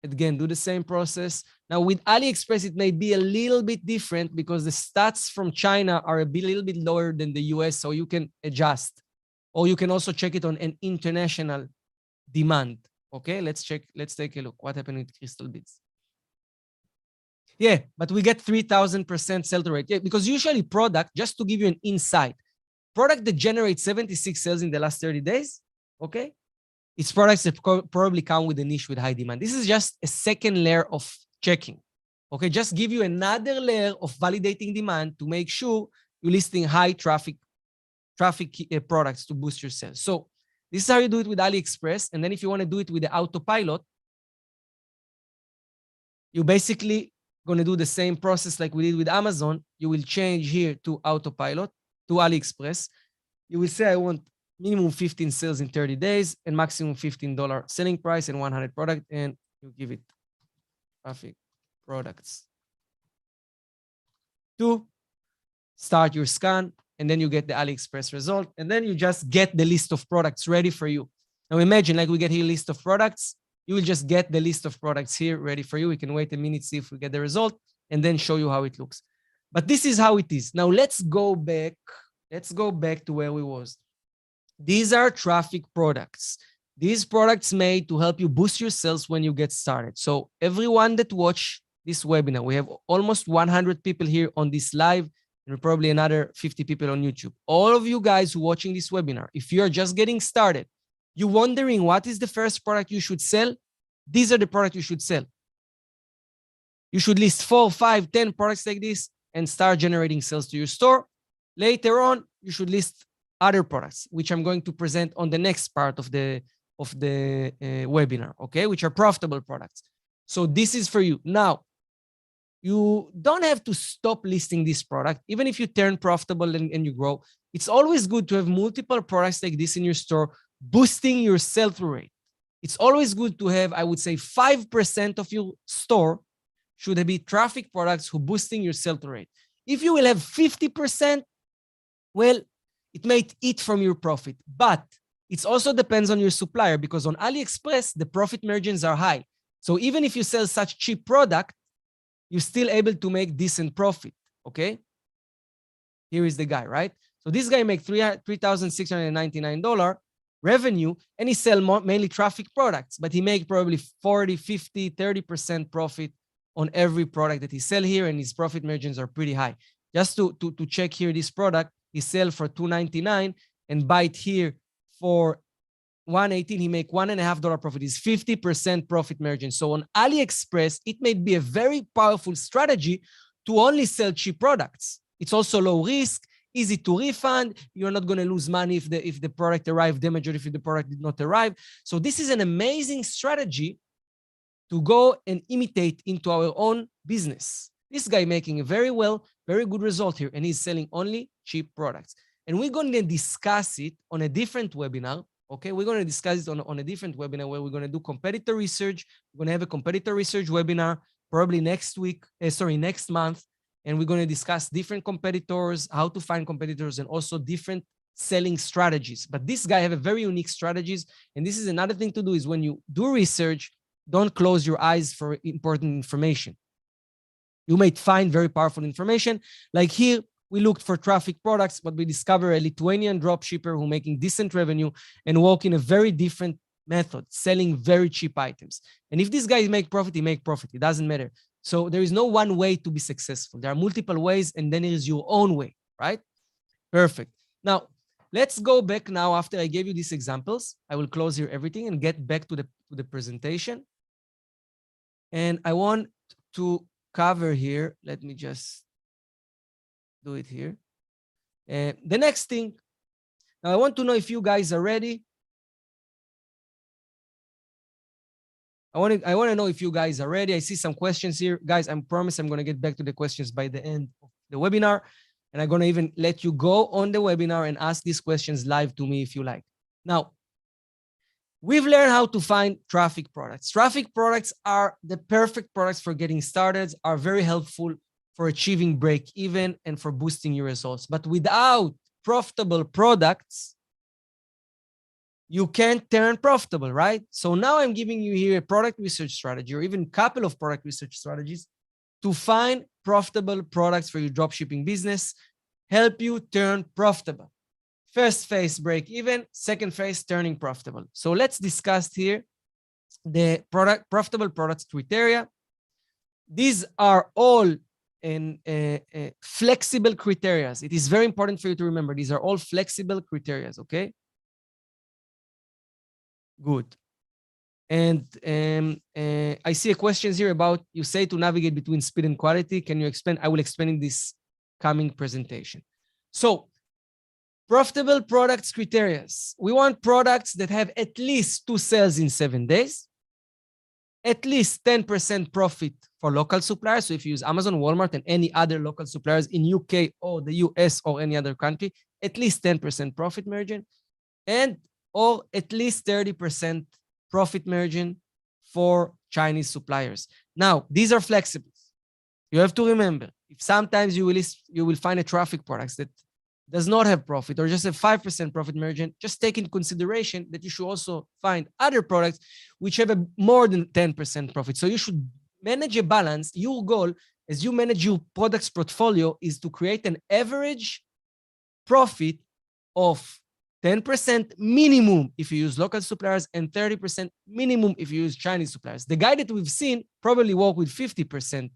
Again, do the same process. Now with AliExpress, it may be a little bit different because the stats from China are little bit lower than the US, so you can adjust. Or you can also check it on an international demand. Okay, let's take a look. What happened with crystal beads? Yeah, but we get 3,000% sell-through rate. Yeah, because usually product, just to give you an insight, product that generates 76 sales in the last 30 days, okay? It's products that probably come with a niche with high demand. This is just a second layer of checking, okay? Just give you another layer of validating demand to make sure you're listing high traffic products to boost your sales. So this is how you do it with AliExpress. And then if you want to do it with the autopilot, you basically going to do the same process like we did with Amazon. You will change here to autopilot, to AliExpress. You will say, I want minimum 15 sales in 30 days and maximum $15 selling price and 100 product. And you give it traffic products to start your scan. And then you get the AliExpress result. And then you just get the list of products ready for you. Now imagine like we get here a list of products. You will just get the list of products here ready for you. We can wait a minute, see if we get the result, and then show you how it looks. But this is how it is. Now let's go back. Let's go back to where we was. These are traffic products. These products made to help you boost your sales when you get started. So everyone that watch this webinar, we have almost 100 people here on this live, and probably another 50 people on YouTube. All of you guys who are watching this webinar, if you're just getting started, you're wondering what is the first product you should sell, these are the products you should sell. You should list 4, 5, 10 products like this and start generating sales to your store. Later on, you should list other products, which I'm going to present on the next part of the webinar, okay, which are profitable products. So this is for you. Now, you don't have to stop listing this product. Even if you turn profitable and you grow, it's always good to have multiple products like this in your store, boosting your sell-through rate. It's always good to have, I would say, 5% of your store should be traffic products who boosting your sell-through rate. If you will have 50%, well, it might eat from your profit, but it also depends on your supplier, because on AliExpress, the profit margins are high. So even if you sell such cheap product, you're still able to make decent profit, okay? Here is the guy, right? So this guy makes $3,699 revenue, and he sells mainly traffic products, but he makes probably 40, 50, 30% profit on every product that he sells here, and his profit margins are pretty high. Just to check here, this product, he sells for $299 and buy it here for $118, he make $1.50 profit. Is 50% profit margin. So on AliExpress, it may be a very powerful strategy to only sell cheap products. It's also low risk, easy to refund. You're not going to lose money if the product arrived damaged or if the product did not arrive. So this is an amazing strategy to go and imitate into our own business. This guy making a very good result here, and he's selling only cheap products. And we're going to discuss it on a different webinar. Okay, we're going to discuss it on a different webinar where we're going to do competitor research. We're going to have a competitor research webinar probably next month. And we're going to discuss different competitors, how to find competitors, and also different selling strategies. But this guy have a very unique strategies. And this is another thing to do is when you do research, don't close your eyes for important information. You might find very powerful information. Like here, we looked for traffic products, but we discovered a Lithuanian dropshipper who making decent revenue and work in a very different method, selling very cheap items. And if these guys make profit, he make profit. It doesn't matter. So there is no one way to be successful. There are multiple ways, and then it is your own way, right? Perfect. Now, let's go back now. After I gave you these examples, I will close here everything and get back to the presentation. And I want to cover here. Let me just do it here. And the next thing, now I want to know if you guys are ready. I want to know if you guys are ready. I see some questions here. Guys, I promise I'm going to get back to the questions by the end of the webinar. And I'm going to even let you go on the webinar and ask these questions live to me if you like. Now, we've learned how to find traffic products. Traffic products are the perfect products for getting started, are very helpful for achieving break even and for boosting your results. But without profitable products, you can't turn profitable, right? So now I'm giving you here a product research strategy, or even a couple of product research strategies to find profitable products for your dropshipping business, help you turn profitable. First phase, break even. Second phase, turning profitable. So let's discuss here the profitable products criteria. These are all in flexible criteria. It is very important for you to remember. These are all flexible criteria, okay? Good. And I see a question here about, you say to navigate between speed and quality. Can you explain? I will explain in this coming presentation. So profitable products criteria. We want products that have at least 2 sales in 7 days, at least 10% profit for local suppliers. So if you use Amazon, Walmart, and any other local suppliers in UK or the US or any other country, at least 10% profit margin, and or at least 30% profit margin for Chinese suppliers. Now, these are flexible. You have to remember, if sometimes you will find a traffic products that does not have profit or just a 5% profit margin, just take into consideration that you should also find other products which have a more than 10% profit. So you should manage a balance. Your goal as you manage your products portfolio is to create an average profit of 10% minimum if you use local suppliers and 30% minimum if you use Chinese suppliers. The guy that we've seen probably work with 50%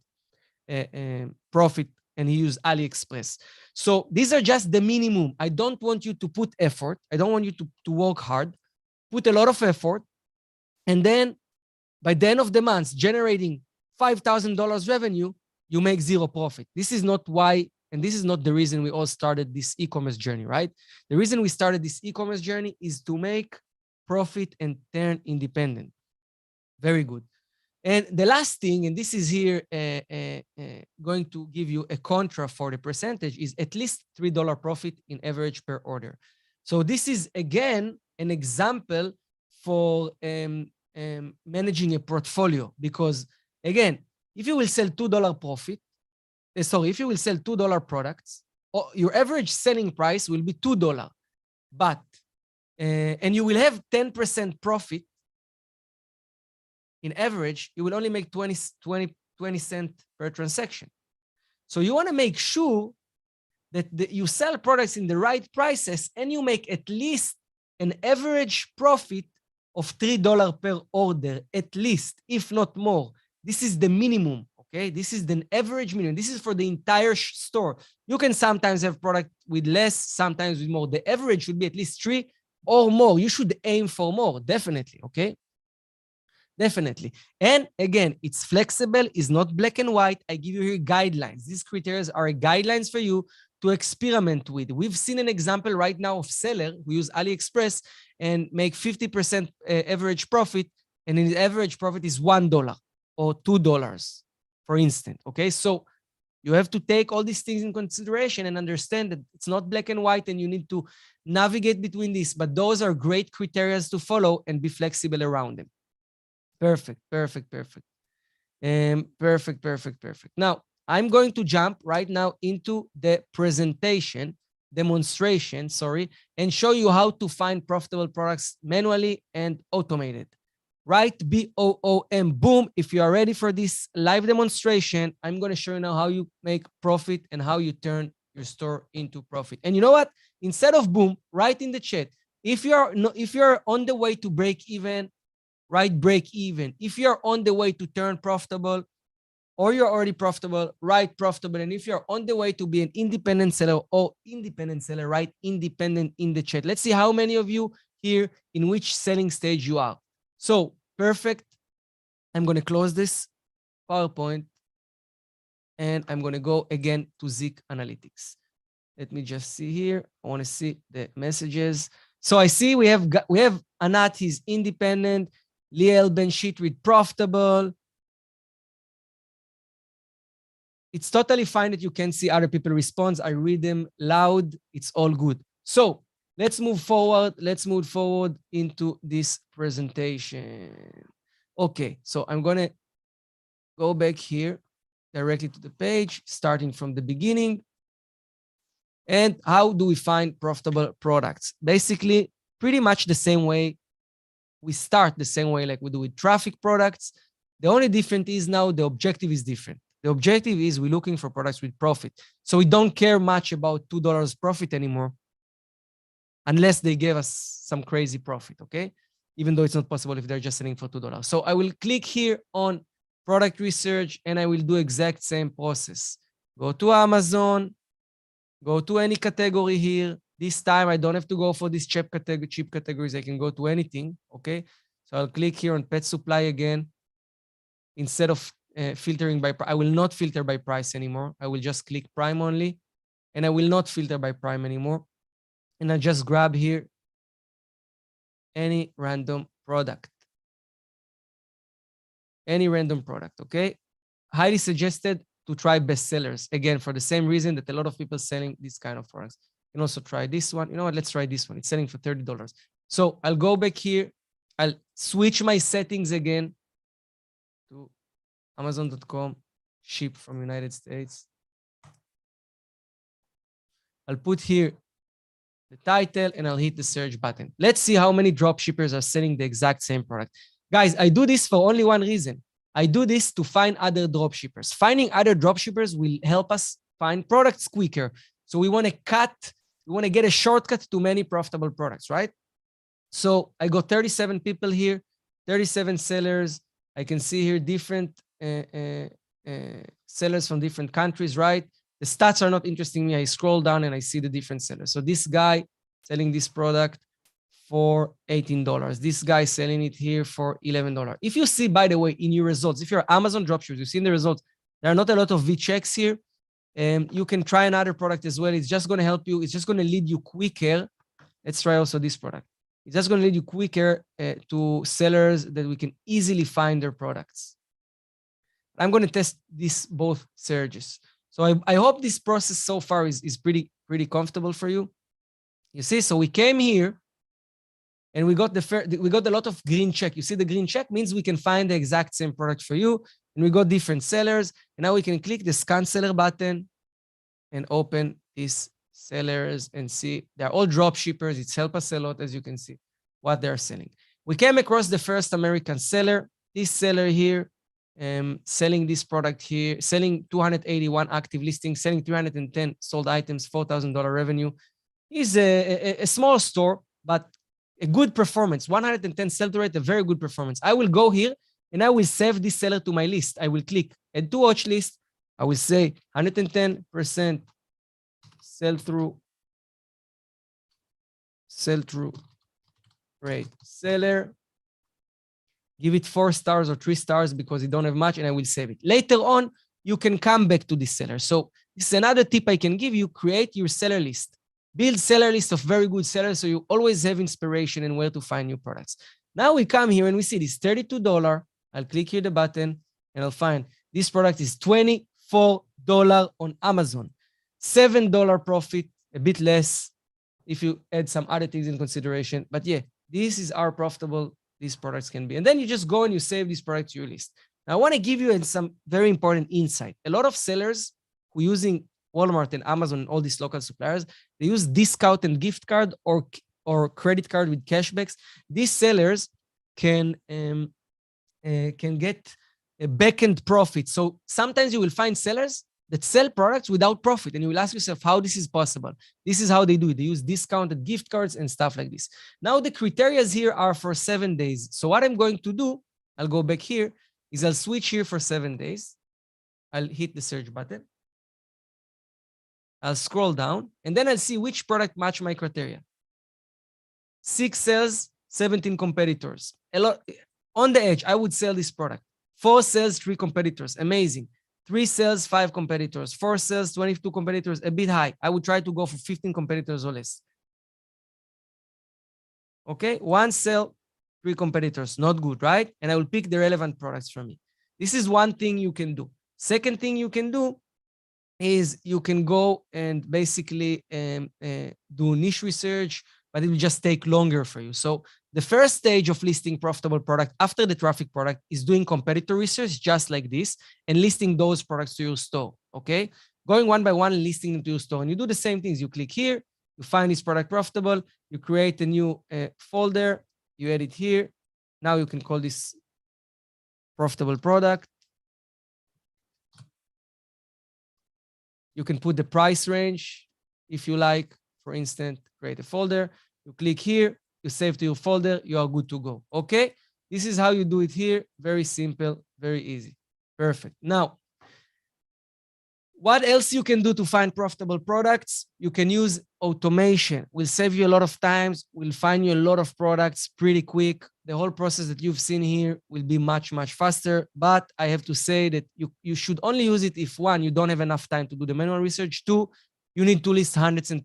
profit and he used AliExpress. So these are just the minimum. I don't want you to put effort. I don't want you to work hard, put a lot of effort, and then by the end of the month, generating $5,000 revenue, you make zero profit. This is not why, and this is not the reason we all started this e-commerce journey, right? The reason we started this e-commerce journey is to make profit and turn independent. Very good. And the last thing, and this is here going to give you a contra for the percentage, is at least $3 profit in average per order. So this is, again, an example for managing a portfolio. Because, again, if you will sell $2 profit, if you will sell $2 products, your average selling price will be $2. But, and you will have 10% profit, in average, you will only make 20 cents per transaction. So you want to make sure that you sell products in the right prices and you make at least an average profit of $3 per order, at least, if not more. This is the minimum, okay? This is the average minimum. This is for the entire store. You can sometimes have product with less, sometimes with more. The average should be at least 3 or more. You should aim for more, definitely, okay? Definitely. And again, it's flexible, it's not black and white. I give you here guidelines. These criteria are guidelines for you to experiment with. We've seen an example right now of seller who use AliExpress and make 50% average profit, and his average profit is $1 or $2, for instance. Okay, so you have to take all these things in consideration and understand that it's not black and white and you need to navigate between these, but those are great criteria to follow and be flexible around them. Perfect, perfect, perfect. Perfect. Now, I'm going to jump right now into the demonstration, and show you how to find profitable products manually and automated. Right? BOOM, boom. If you are ready for this live demonstration, I'm going to show you now how you make profit and how you turn your store into profit. And you know what? Instead of boom, write in the chat. If you're on the way to break even, write break even. If you're on the way to turn profitable, or you're already profitable, write profitable. And if you're on the way to be an independent seller or independent seller, write independent in the chat. Let's see how many of you here in which selling stage you are. So perfect. I'm going to close this PowerPoint and I'm going to go again to ZIK Analytics. Let me just see here. I want to see the messages. So I see we have Anat, he's independent. Liel Ben Shitrit, profitable. It's totally fine that you can see other people respond. I read them loud. It's all good. So let's move forward. Let's move forward into this presentation. Okay, so I'm going to go back here directly to the page, starting from the beginning. And how do we find profitable products? Basically, pretty much the same way. We start the same way like we do with traffic products. The only difference is now the objective is different. The objective is we're looking for products with profit. So we don't care much about $2 profit anymore, unless they give us some crazy profit, okay? Even though it's not possible if they're just selling for $2. So I will click here on product research and I will do exact same process. Go to Amazon, go to any category here. This time I don't have to go for these cheap categories. I can go to anything, okay? So I'll click here on pet supply again. Instead of filtering by, I will not filter by price anymore. I will just click prime only, and I will not filter by prime anymore. And I just grab here any random product. Any random product, okay? Highly suggested to try bestsellers. Again, for the same reason that a lot of people selling this kind of products. You can also try this one. You know what? Let's try this one. It's selling for $30. So I'll go back here. I'll switch my settings again to Amazon.com, ship from United States. I'll put here the title and I'll hit the search button. Let's see how many dropshippers are selling the exact same product. Guys, I do this for only one reason. I do this to find other dropshippers. Finding other dropshippers will help us find products quicker. So we want to get a shortcut to many profitable products, right? So I got 37 people here, 37 sellers. I can see here different sellers from different countries, right? The stats are not interesting me. I scroll down and I see the different sellers. So this guy selling this product for $18. This guy selling it here for $11. If you see, by the way, in your results, if you're Amazon dropshippers, you see in the results, there are not a lot of V checks here. You can try another product as well. It's just going to help you. It's just going to lead you quicker. Let's try also this product. It's just going to lead you quicker to sellers that we can easily find their products. I'm going to test these both surges. So I hope this process so far is pretty comfortable for you. You see, so we came here and we got a lot of green check. You see the green check means we can find the exact same product for you. And we got different sellers. And now we can click the scan seller button and open these sellers and see they're all drop shippers. It's helped us a lot, as you can see, what they're selling. We came across the first American seller. This seller here, selling this product here, selling 281 active listings, selling 310 sold items, $4,000 revenue. Is a small store, but a good performance. 110 sell-through rate, a very good performance. I will go here and I will save this seller to my list. I will click add to watch list. I will say 110% sell-through rate seller. Give it 4 stars or 3 stars because you don't have much, and I will save it. Later on, you can come back to this seller. So this is another tip I can give you. Create your seller list. Build seller list of very good sellers so you always have inspiration and where to find new products. Now we come here and we see this $32. I'll click here the button and I'll find this product is $24 on Amazon. $7 profit, a bit less if you add some other things in consideration. But yeah, this is how profitable these products can be. And then you just go and you save these products to your list. Now I want to give you some very important insight. A lot of sellers who are using Walmart and Amazon and all these local suppliers, they use discount and gift card or credit card with cashbacks. These sellers can get a back-end profit. So sometimes you will find sellers that sell products without profit, and you will ask yourself how this is possible. This is how they do it. They use discounted gift cards and stuff like this. Now the criteria here are for 7 days. So what I'm going to do, I'll go back here, is I'll switch here for 7 days. I'll hit the search button. I'll scroll down, and then I'll see which product match my criteria. 6 sales, 17 competitors. A lot on the edge, I would sell this product. 4 sales, 3 competitors. Amazing. 3 sales, 5 competitors. 4 sales, 22 competitors. A bit high. I would try to go for 15 competitors or less. Okay, 1 sale, 3 competitors. Not good, right? And I will pick the relevant products for me. This is one thing you can do. Second thing you can do is you can go and basically do niche research, but it will just take longer for you. So the first stage of listing profitable product after the traffic product is doing competitor research just like this and listing those products to your store, okay? Going one by one and listing them to your store. And you do the same things. You click here, you find this product profitable, you create a new folder, you add it here. Now you can call this profitable product. You can put the price range if you like. For instance, create a folder. You click here, you save to your folder, you are good to go. Okay? This is how you do it here. Very simple, very easy. Perfect. Now, What else you can do to find profitable products? You can use automation. Will save you a lot of times. Will find you a lot of products pretty quick. The whole process that you've seen here will be much, much faster. But I have to say that you should only use it if, one, you don't have enough time to do the manual research. Two, you need to list hundreds and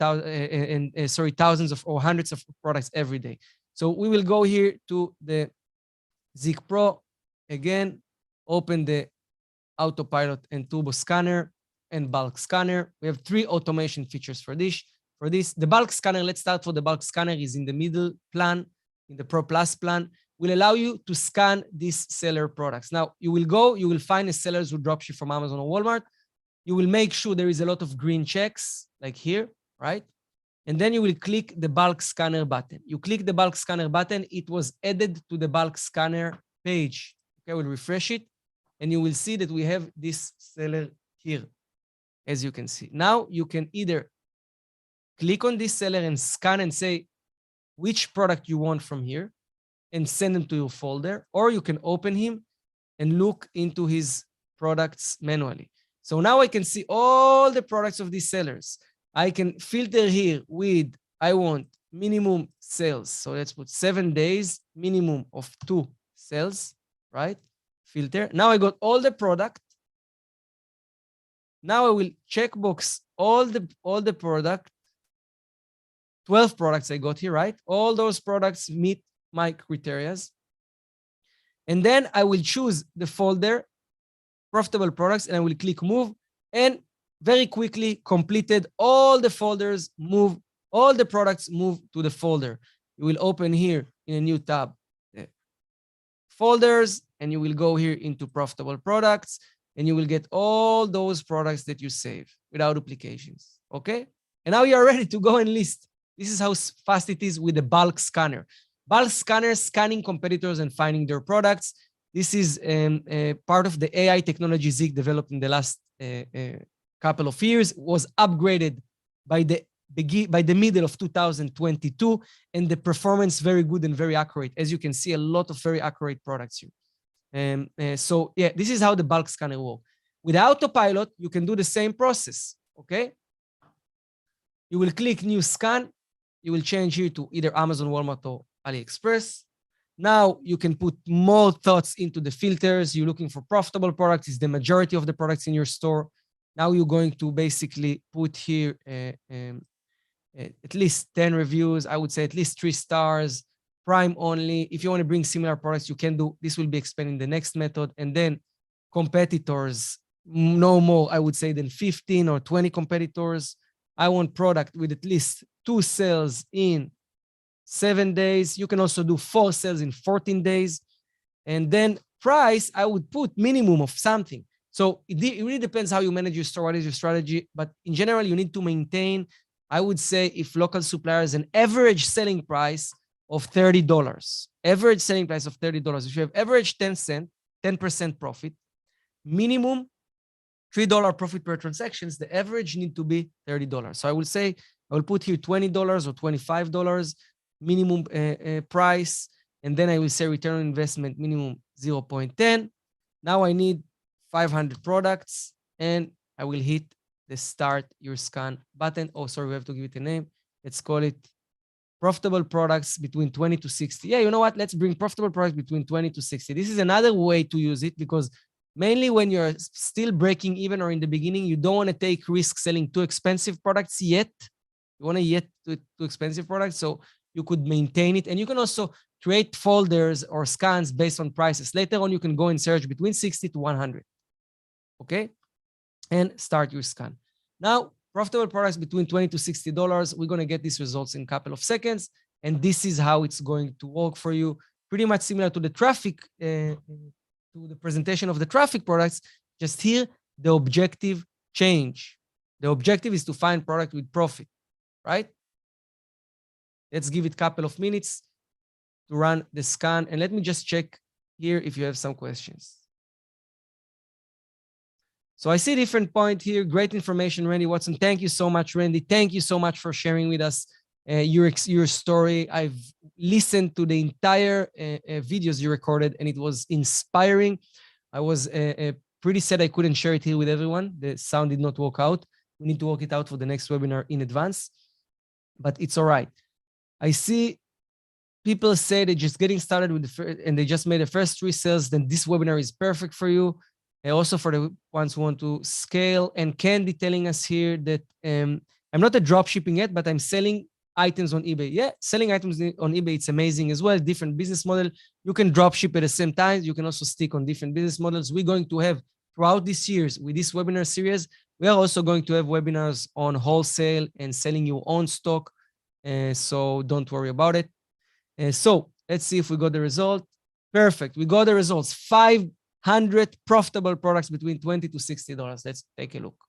thousands of or hundreds of products every day. So we will go here to the ZIK Pro. Again, open the autopilot and turbo scanner and bulk scanner. We have 3 automation features for this. The bulk scanner, let's start for the bulk scanner, is in the middle plan, in the Pro Plus plan, will allow you to scan these seller products. Now, you will find the sellers who dropship from Amazon or Walmart. You will make sure there is a lot of green checks, like here, right? And then you will click the bulk scanner button. You click the bulk scanner button, it was added to the bulk scanner page. Okay, we'll refresh it, and you will see that we have this seller here, as you can see. Now you can either click on this seller and scan and say which product you want from here and send them to your folder, or you can open him and look into his products manually. So now I can see all the products of these sellers. I can filter here with, I want minimum sales. So let's put 7 days, minimum of 2 sales, right? Filter. Now I got all the product. Now I will checkbox all the product, 12 products I got here, right? All those products meet my criteria. And then I will choose the folder, profitable products, and I will click move, and very quickly completed all the folders, move, all the products move to the folder. You will open here in a new tab, folders, and you will go here into profitable products, and you will get all those products that you save without duplications, okay? And now you're ready to go and list. This is how fast it is with the bulk scanner. Bulk scanner, scanning competitors and finding their products. This is part of the AI technology ZIK developed in the last couple of years, was upgraded by the middle of 2022, and the performance very good and very accurate. As you can see, a lot of very accurate products here. So yeah, this is how the bulk scanner works. With autopilot, you can do the same process, okay? You will click new scan. You will change here to either Amazon, Walmart, or AliExpress. Now you can put more thoughts into the filters. You're looking for profitable products. It's the majority of the products in your store. Now you're going to basically put here at least 10 reviews. I would say at least 3 stars, Prime only. If you want to bring similar products, you can do. This will be explained in the next method. And then competitors, no more, I would say, than 15 or 20 competitors. I want product with at least 2 sales in 7 days. You can also do 4 sales in 14 days. And then price, I would put minimum of something. So it really depends how you manage your store, what is your strategy. But in general, you need to maintain, I would say, if local suppliers, an average selling price of $30. Average selling price of $30. If you have average 10% profit, minimum $3 profit per transactions, the average need to be $30. So I will say, I will put here $20 or $25 minimum price. And then I will say return on investment minimum 0.10. Now I need 500 products, and I will hit the start your scan button. Oh, sorry, we have to give it a name. Let's call it profitable products between 20 to 60. Yeah, you know what? Let's bring profitable products between 20 to 60. This is another way to use it, because mainly when you're still breaking even or in the beginning, you don't want to take risks selling too expensive products yet. You want to yet too expensive products, so you could maintain it. And you can also create folders or scans based on prices. Later on, you can go and search between 60 to 100. Okay? And start your scan. Now, profitable products between $20 to $60. We're going to get these results in a couple of seconds. And this is how it's going to work for you. Pretty much similar to the traffic, to the presentation of the traffic products. Just here, the objective change. The objective is to find product with profit, right? Let's give it a couple of minutes to run the scan. And let me just check here if you have some questions. So I see a different point here. Great information, Randy Watson. Thank you so much, Randy. Thank you so much for sharing with us your story. I've listened to the entire videos you recorded, and it was inspiring. I was pretty sad I couldn't share it here with everyone. The sound did not work out. We need to work it out for the next webinar in advance, but it's all right. I see people say they're just getting started with the first, and they just made the first 3 sales, then this webinar is perfect for you. And also for the ones who want to scale. And Candy telling us here that I'm not a drop shipping yet, but I'm selling items on eBay. Yeah, selling items on eBay, it's amazing as well. Different business model. You can drop ship at the same time. You can also stick on different business models. We're going to have throughout this years with this webinar series, we are also going to have webinars on wholesale and selling your own stock. So don't worry about it. So let's see if we got the result. Perfect. We got the results. 500 profitable products between $20 to $60. Let's take a look.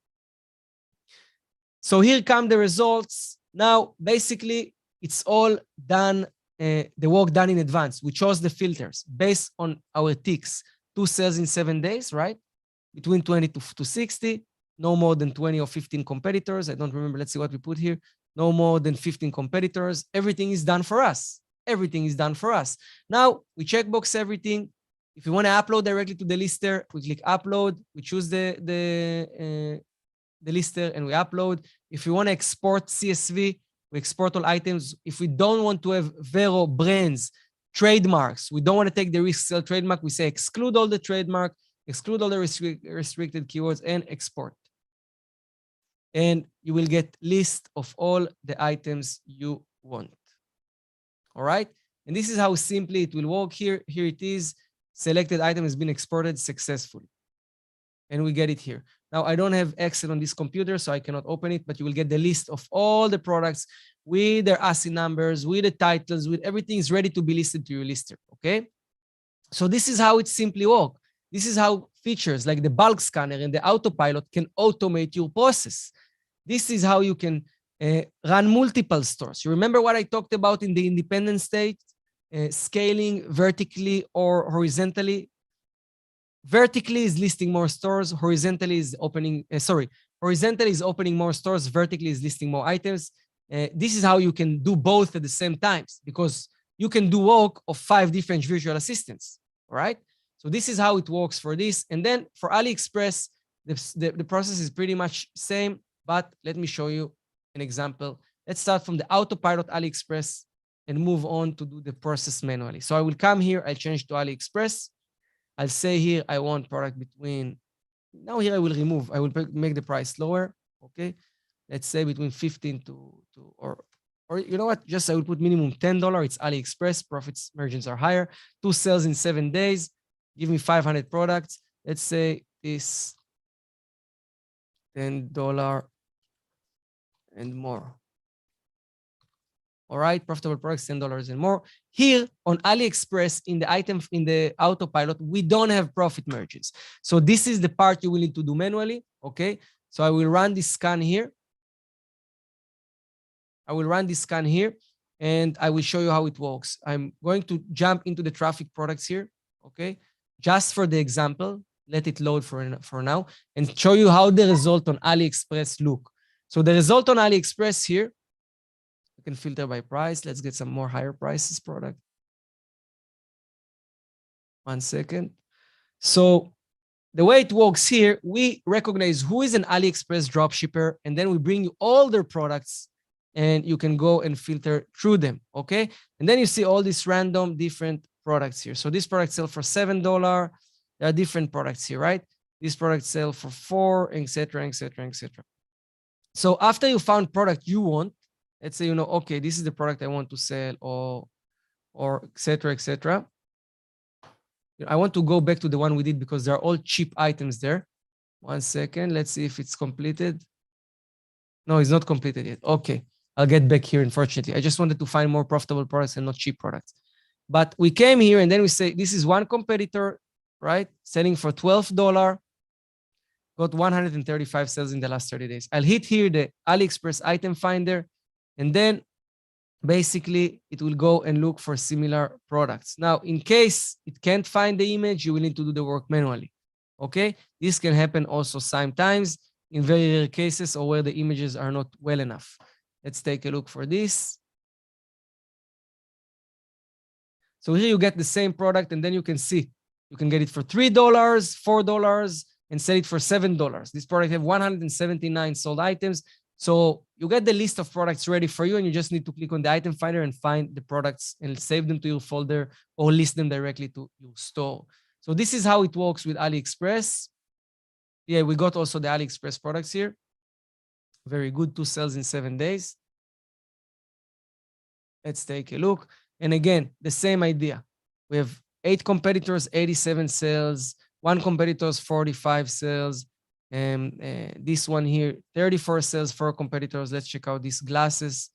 So here come the results. Now, basically, it's all done, the work done in advance. We chose the filters based on our ticks. 2 sales in 7 days, right? Between 20 to 60, no more than 20 or 15 competitors. I don't remember. Let's see what we put here. No more than 15 competitors. Everything is done for us. Everything is done for us. Now, we checkbox everything. If you want to upload directly to the lister, we click upload. We choose the lister and we upload. If we want to export CSV, we export all items. If we don't want to have Vero brands, trademarks, we don't want to take the risk sell trademark, we say exclude all the trademark, exclude all the restricted keywords and export. And you will get list of all the items you want. All right. And this is how simply it will work here. Here it is. Selected item has been exported successfully. And we get it here. Now, I don't have Excel on this computer, so I cannot open it, but you will get the list of all the products with their ASCII numbers, with the titles, with everything is ready to be listed to your lister, okay? So this is how it simply works. This is how features like the bulk scanner and the autopilot can automate your process. This is how you can run multiple stores. You remember what I talked about in the independent state? Scaling vertically or horizontally. Vertically is listing more stores. Horizontally is opening, horizontally is opening more stores. Vertically is listing more items. This is how you can do both at the same time because you can do work of 5 different virtual assistants, all right? So this is how it works for this. And then for AliExpress, the process is pretty much same, but let me show you an example. Let's start from the autopilot AliExpress and move on to do the process manually. So I will come here, I'll change to AliExpress. I'll say here, I want product between, now here I will remove, I will make the price lower, okay? Let's say between 15 or you know what, just I will put minimum $10, it's AliExpress, profits margins are higher, 2 sales in 7 days, give me 500 products. Let's say this $10 and more. All right, profitable products, $10 and more. Here on AliExpress, in the item, in the autopilot, we don't have profit margins. So this is the part you will need to do manually, okay? So I will run this scan here. I will run this scan here, and I will show you how it works. I'm going to jump into the traffic products here, okay? Just for the example, let it load for now, and show you how the result on AliExpress look. So the result on AliExpress here, you can filter by price. Let's get some more higher prices product. 1 second. So the way it works here, we recognize who is an AliExpress dropshipper, and then we bring you all their products, and you can go and filter through them, okay? And then you see all these random different products here. So these products sell for $7. There are different products here, right? These products sell for $4, etc., etc., etc. So after you found product you want, let's say, you know, okay, this is the product I want to sell, or etc., etc. I want to go back to the one we did because they're all cheap items there. 1 second. Let's see if it's completed. No, it's not completed yet. Okay. I'll get back here, unfortunately. I just wanted to find more profitable products and not cheap products. But we came here and then we say, this is one competitor, right? Selling for $12. Got 135 sales in the last 30 days. I'll hit here the AliExpress item finder, and then basically it will go and look for similar products. Now, in case it can't find the image, you will need to do the work manually, okay? This can happen also sometimes in very rare cases or where the images are not well enough. Let's take a look for this. So here you get the same product, and then you can see, you can get it for $3, $4, and sell it for $7. This product have 179 sold items. So you get the list of products ready for you, and you just need to click on the item finder and find the products and save them to your folder or list them directly to your store. So this is how it works with AliExpress. Yeah, we got also the AliExpress products here. Very good, 2 sales in 7 days. Let's take a look. And again, the same idea. We have 8 competitors, 87 sales, 1 competitor's 45 sales. This one here, 34 sales, 4 competitors. Let's check out these glasses.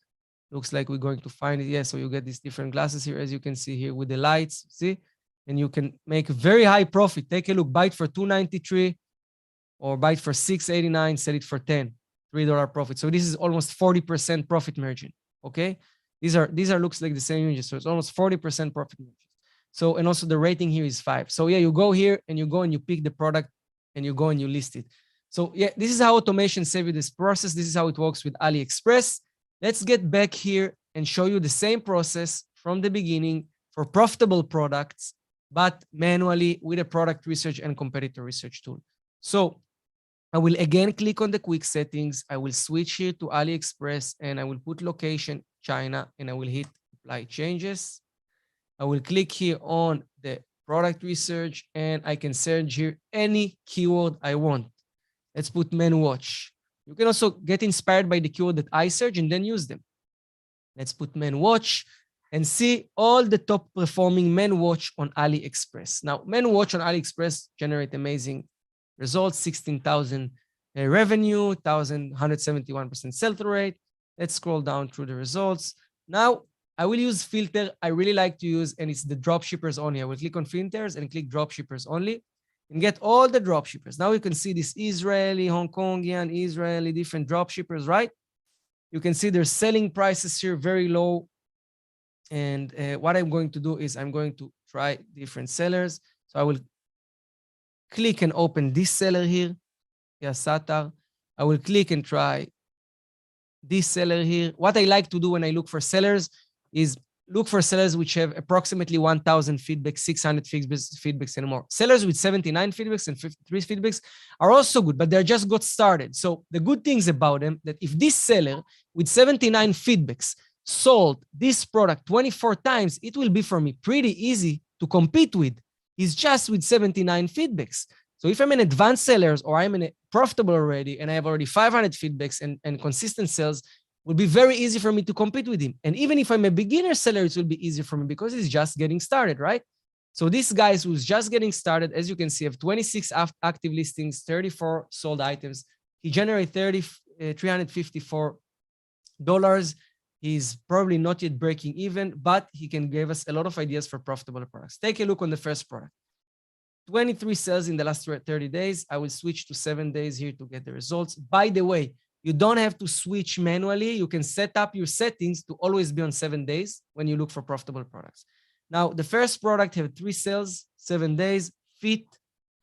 Looks like we're going to find it. Yeah, so you get these different glasses here, as you can see here with the lights, see? And you can make a very high profit. Take a look, buy it for $2.93 or buy it for $6.89, sell it for $10, $3 profit. So this is almost 40% profit margin, okay? These are looks like the same images, so it's almost 40% profit margin. So, and also the rating here is 5. So yeah, you go here and you go and you pick the product and you go and you list it. So yeah, this is how automation saved you this process. This is how it works with AliExpress. Let's get back here and show you the same process from the beginning for profitable products, but manually with a product research and competitor research tool. So I will again click on the quick settings. I will switch here to AliExpress and I will put location China and I will hit apply changes. I will click here on the product research and I can search here any keyword I want. Let's put men watch. You can also get inspired by the keyword that I search and then use them. Let's put men watch and see all the top performing men watch on AliExpress. Now, men watch on AliExpress generate amazing results, 16,000 revenue, 171% sell-through rate. Let's scroll down through the results. Now, I will use filter I really like to use, and it's the dropshippers only. I will click on filters and click dropshippers only and get all the dropshippers. Now you can see this Israeli, Hong Kongian, Israeli, different dropshippers, right? You can see their selling prices here very low. And what I'm going to do is I'm going to try different sellers. So I will click and open this seller here. Yeah, Satar. I will click and try this seller here. What I like to do when I look for sellers is look for sellers which have approximately 1,000 feedbacks, 600 feedbacks and more. Sellers with 79 feedbacks and 53 feedbacks are also good, but they're just got started. So the good things about them, that if this seller with 79 feedbacks sold this product 24 times, it will be for me pretty easy to compete with. He's just with 79 feedbacks. So if I'm an advanced seller or I'm in a profitable already and I have already 500 feedbacks and consistent sales, will be very easy for me to compete with him. And even if I'm a beginner seller, it will be easier for me because he's just getting started, right? So this guy who's just getting started, as you can see, have 26 active listings, 34 sold items. He generated $354. He's probably not yet breaking even, but he can give us a lot of ideas for profitable products. Take a look on the first product. 23 sales in the last 30 days. I will switch to 7 days here to get the results. By the way, you don't have to switch manually. You can set up your settings to always be on 7 days when you look for profitable products. Now, the first product have 3 sales, 7 days, fit,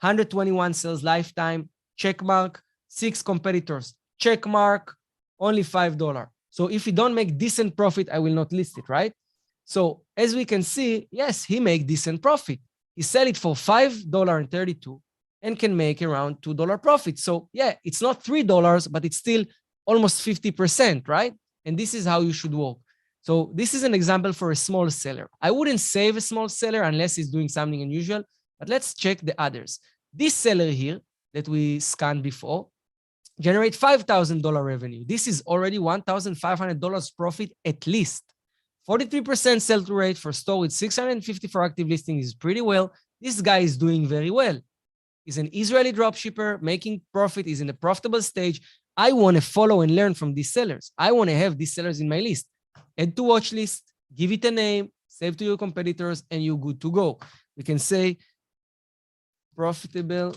121 sales lifetime, check mark, 6 competitors, check mark, only $5. So if you don't make decent profit, I will not list it, right? So as we can see, yes, he make decent profit. He sell it for $5.32 and can make around $2 profit. So yeah, it's not $3, but it's still almost 50%, right? And this is how you should work. So this is an example for a small seller. I wouldn't save a small seller unless he's doing something unusual, but let's check the others. This seller here that we scanned before generate $5,000 revenue. This is already $1,500 profit at least. 43% sell-through rate for store with 654 active listings is pretty well. This guy is doing very well. He's an Israeli dropshipper, making profit, is in a profitable stage. I want to follow and learn from these sellers. I want to have these sellers in my list. Add to watch list, give it a name, save to your competitors, and you're good to go. We can say profitable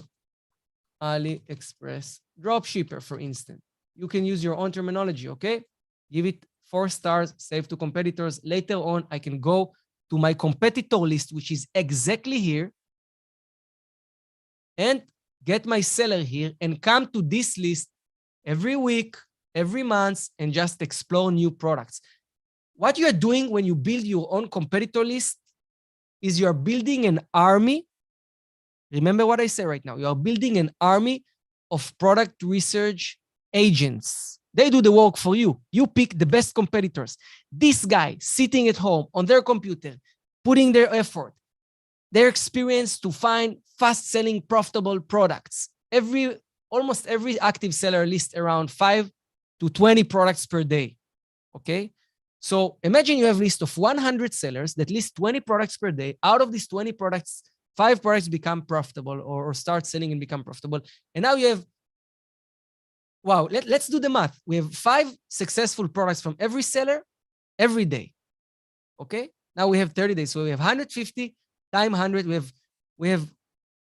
AliExpress dropshipper, for instance. You can use your own terminology, okay? Give it 4 stars, save to competitors. Later on, I can go to my competitor list, which is exactly here, and get my seller here and come to this list every week, every month, and just explore new products. What you are doing when you build your own competitor list is you're building an army Remember what I say right now. You are building an army of product research agents. They do the work for you. You pick the best competitors. This guy sitting at home on their computer, putting their effort, their experience to find fast-selling, profitable products. Almost every active seller lists around 5 to 20 products per day. Okay? So imagine you have a list of 100 sellers that list 20 products per day. Out of these 20 products, 5 products become profitable or start selling and become profitable. And now you have, wow, let's do the math. We have 5 successful products from every seller every day. Okay? Now we have 30 days. So we have 150 times 100. We have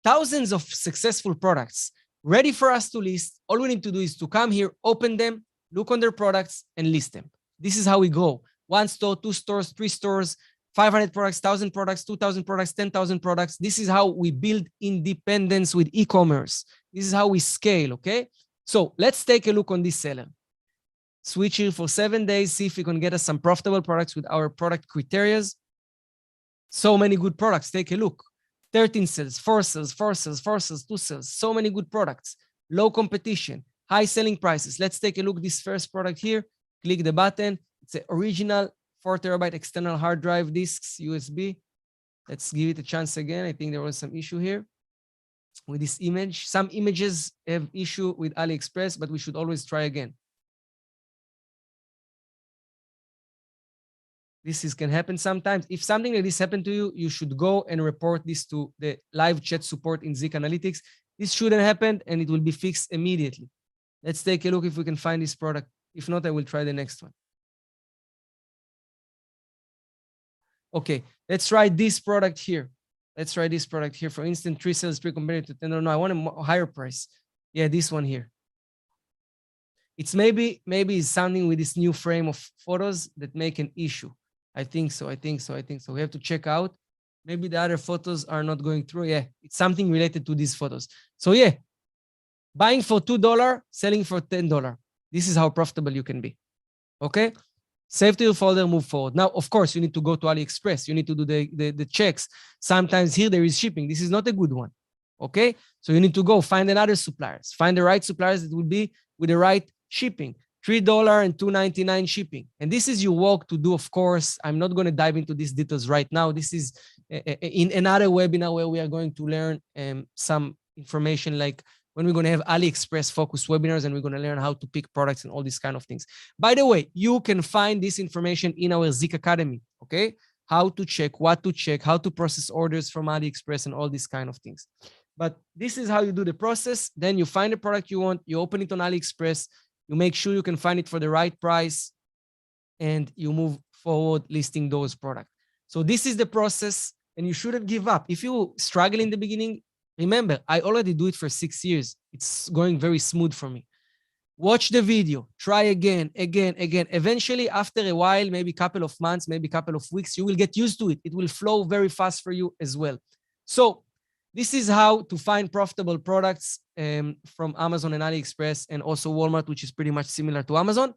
thousands of successful products ready for us to list. All we need to do is to come here, open them, look on their products, and list them. This is how we grow. 1 store, 2 stores, 3 stores, 500 products, 1,000 products, 2,000 products, 10,000 products. This is how we build independence with e-commerce. This is how we scale, okay? So let's take a look on this seller. Switch here for 7 days, see if we can get us some profitable products with our product criteria. So many good products, take a look. 13 sales, 4 sales, 4 sales, 4 sales, 2 sales. So many good products. Low competition, high selling prices. Let's take a look at this first product here. Click the button. It's an original 4 terabyte external hard drive disks, USB. Let's give it a chance again. I think there was some issue here with this image. Some images have issue with AliExpress, but we should always try again. This can happen sometimes. If something like this happened to you, you should go and report this to the live chat support in ZIK Analytics. This shouldn't happen and it will be fixed immediately. Let's take a look if we can find this product. If not, I will try the next one. Okay, let's try this product here. Let's try this product here. For instance, 3 sales per compared to 10. No, I want a higher price. Yeah, this one here. It's maybe it's something with this new frame of photos that make an issue. I think so. We have to check out. Maybe the other photos are not going through. Yeah, it's something related to these photos. So yeah, buying for $2, selling for $10. This is how profitable you can be. Okay? Save to your folder, move forward. Now, of course, you need to go to AliExpress. You need to do the checks. Sometimes here there is shipping. This is not a good one. Okay? So you need to go find another suppliers. Find the right suppliers that will be with the right shipping. $3 and $2.99 shipping. And this is your work to do, of course. I'm not going to dive into these details right now. This is in another webinar where we are going to learn some information like when we're going to have AliExpress focused webinars and we're going to learn how to pick products and all these kind of things. By the way, you can find this information in our ZIK Academy, okay? How to check, what to check, how to process orders from AliExpress and all these kind of things. But this is how you do the process. Then you find the product you want, you open it on AliExpress, you make sure you can find it for the right price, and you move forward listing those products. So this is the process, and you shouldn't give up. If you struggle in the beginning, remember, I already do it for 6 years. It's going very smooth for me. Watch the video, try again. Eventually, after a while, maybe a couple of months, maybe a couple of weeks, you will get used to it. It will flow very fast for you as well. So this is how to find profitable products from Amazon and AliExpress and also Walmart, which is pretty much similar to Amazon.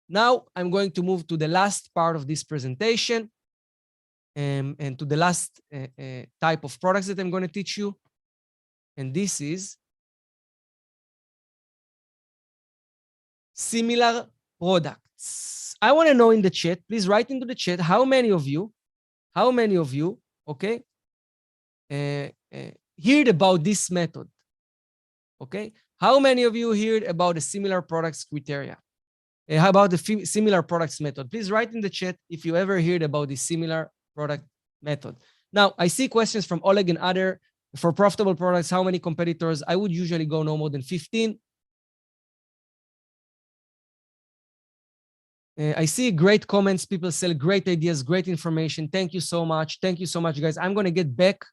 Now I'm going to move to the last part of this presentation and to the last type of products that I'm going to teach you. And this is similar products. I want to know in the chat, please write into the chat, how many of you, okay, heard about this method? Okay, how many of you heard about the similar products criteria? How about the similar products method? Please write in the chat if you ever heard about the similar product method. Now, I see questions from Oleg and other. For profitable products, how many competitors? I would usually go no more than 15. I see great comments. People sell great ideas, great information. Thank you so much. Thank you so much, guys. I'm going to get back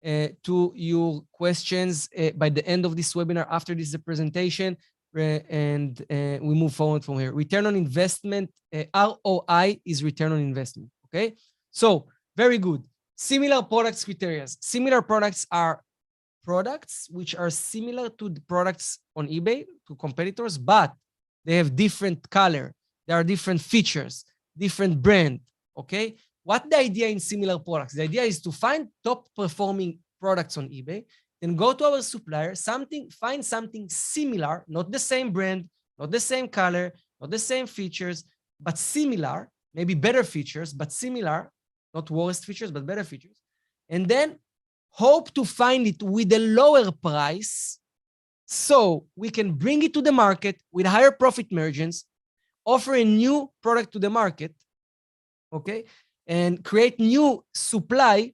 to your questions by the end of this webinar after this presentation, and we move forward from here. Return on investment, ROI is return on investment. Okay, so very good. Similar products criteria. Similar products are products which are similar to the products on eBay, to competitors, but they have different color. There are different features, different brand, okay? What the idea in similar products? The idea is to find top performing products on eBay and go to our supplier, find something similar, not the same brand, not the same color, not the same features, but similar, maybe better features, but similar, not worst features, but better features. And then hope to find it with a lower price so we can bring it to the market with higher profit margins, offer a new product to the market, okay, and create new supply,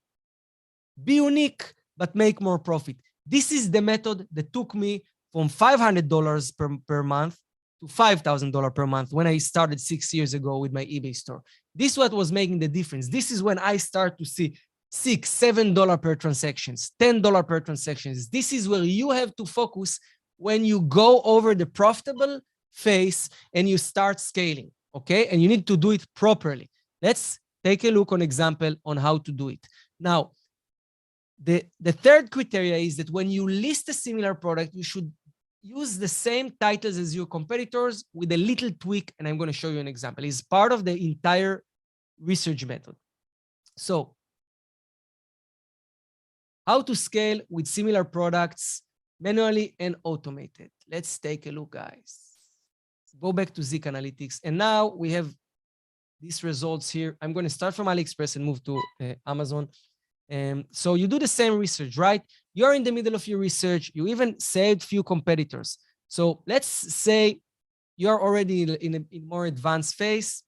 be unique, but make more profit. This is the method that took me from $500 per month to $5,000 per month when I started 6 years ago with my eBay store. This is what was making the difference. This is when I start to see $6, $7 per transactions, $10 per transactions. This is where you have to focus when you go over the profitable phase and you start scaling, okay? And you need to do it properly. Let's take a look on example on how to do it. Now, the third criteria is that when you list a similar product, you should use the same titles as your competitors with a little tweak, and I'm going to show you an example. It's part of the entire research method. So, how to scale with similar products manually and automated. Let's take a look, guys. Go back to ZIK Analytics, and now we have these results here. I'm going to start from AliExpress and move to Amazon. So you do the same research, right? You're in the middle of your research. You even saved few competitors. So let's say you're already in a more advanced phase.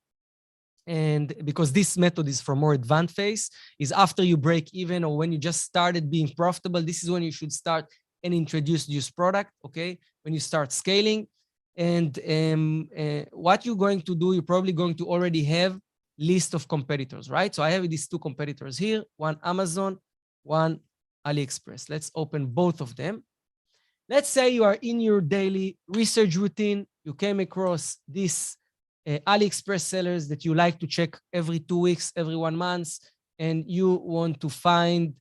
And because this method is for more advanced phase, is after you break even or when you just started being profitable, this is when you should start and introduce this product, okay? When you start scaling. And what you're going to do, you're probably going to already have list of competitors, right? So I have these two competitors here, one Amazon, one AliExpress. Let's open both of them. Let's say you are in your daily research routine. You came across this AliExpress sellers that you like to check every 2 weeks, every 1 month, and you want to find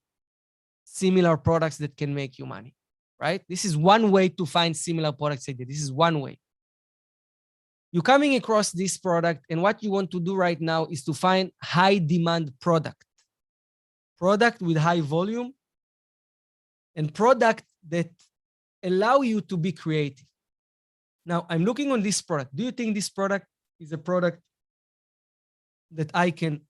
similar products that can make you money, right? This is one way to find similar products like that. This is one way. You're coming across this product, and what you want to do right now is to find high demand product with high volume, and product that allow you to be creative. Now, I'm looking on this product. Do you think this product is a product that I can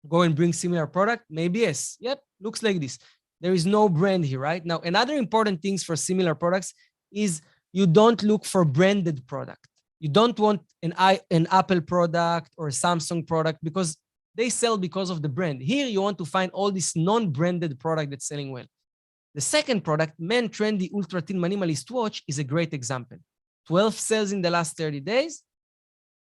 go and bring similar product? Maybe yes. Yep, looks like this. There is no brand here, right? Now, another important things for similar products is you don't look for branded product. You don't want an Apple product or a Samsung product because they sell because of the brand. Here, you want to find all this non-branded product that's selling well. The second product, Men Trendy Ultra Thin Minimalist Watch, is a great example. 12 sales in the last 30 days,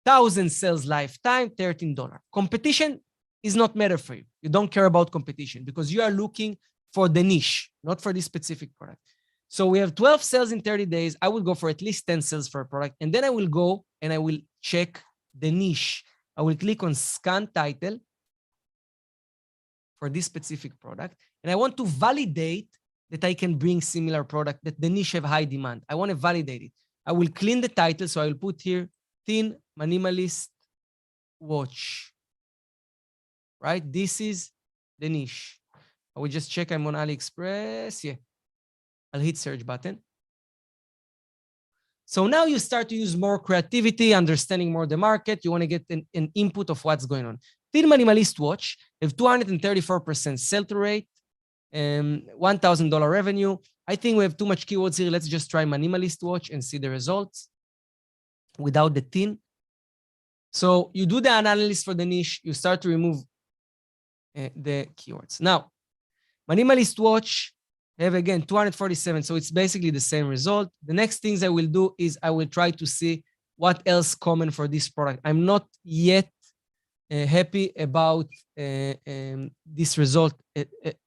1,000 sales lifetime, $13. Competition is not matter for you. You don't care about competition because you are looking for the niche, not for this specific product. So we have 12 sales in 30 days. I will go for at least 10 sales for a product. And then I will go and I will check the niche. I will click on scan title for this specific product. And I want to validate that I can bring similar product, that the niche have high demand. I want to validate it. I will clean the title. So I will put here, Thin Minimalist Watch, right? This is the niche. I will just check I'm on AliExpress. Yeah. I'll hit search button. So now you start to use more creativity, understanding more the market. You want to get an input of what's going on. Thin Minimalist Watch have 234% sell-through rate, $1,000 revenue. I think we have too much keywords here. Let's just try Minimalist Watch and see the results without the thin. So you do the analysis for the niche. You start to remove the keywords. Now, Minimalist Watch have again 247, so it's basically the same result. The next things I will do is I will try to see what else common for this product. I'm not yet happy about this result.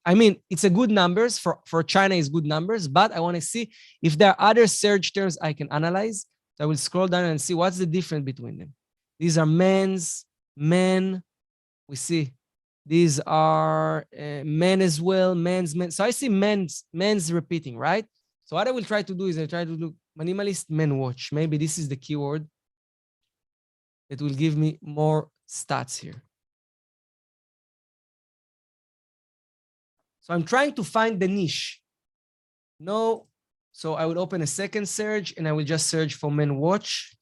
I mean, it's a good numbers for China is good numbers, but I want to see if there are other search terms I can analyze. So I will scroll down and see what's the difference between them. These are men's, men. We see these are men as well, men's, men. So I see men's repeating, right? So what I will try to do is I try to look minimalist men watch. Maybe this is the keyword that will give me more stats here. So I'm trying to find the niche. No. So I will open a second search and I will just search for men watch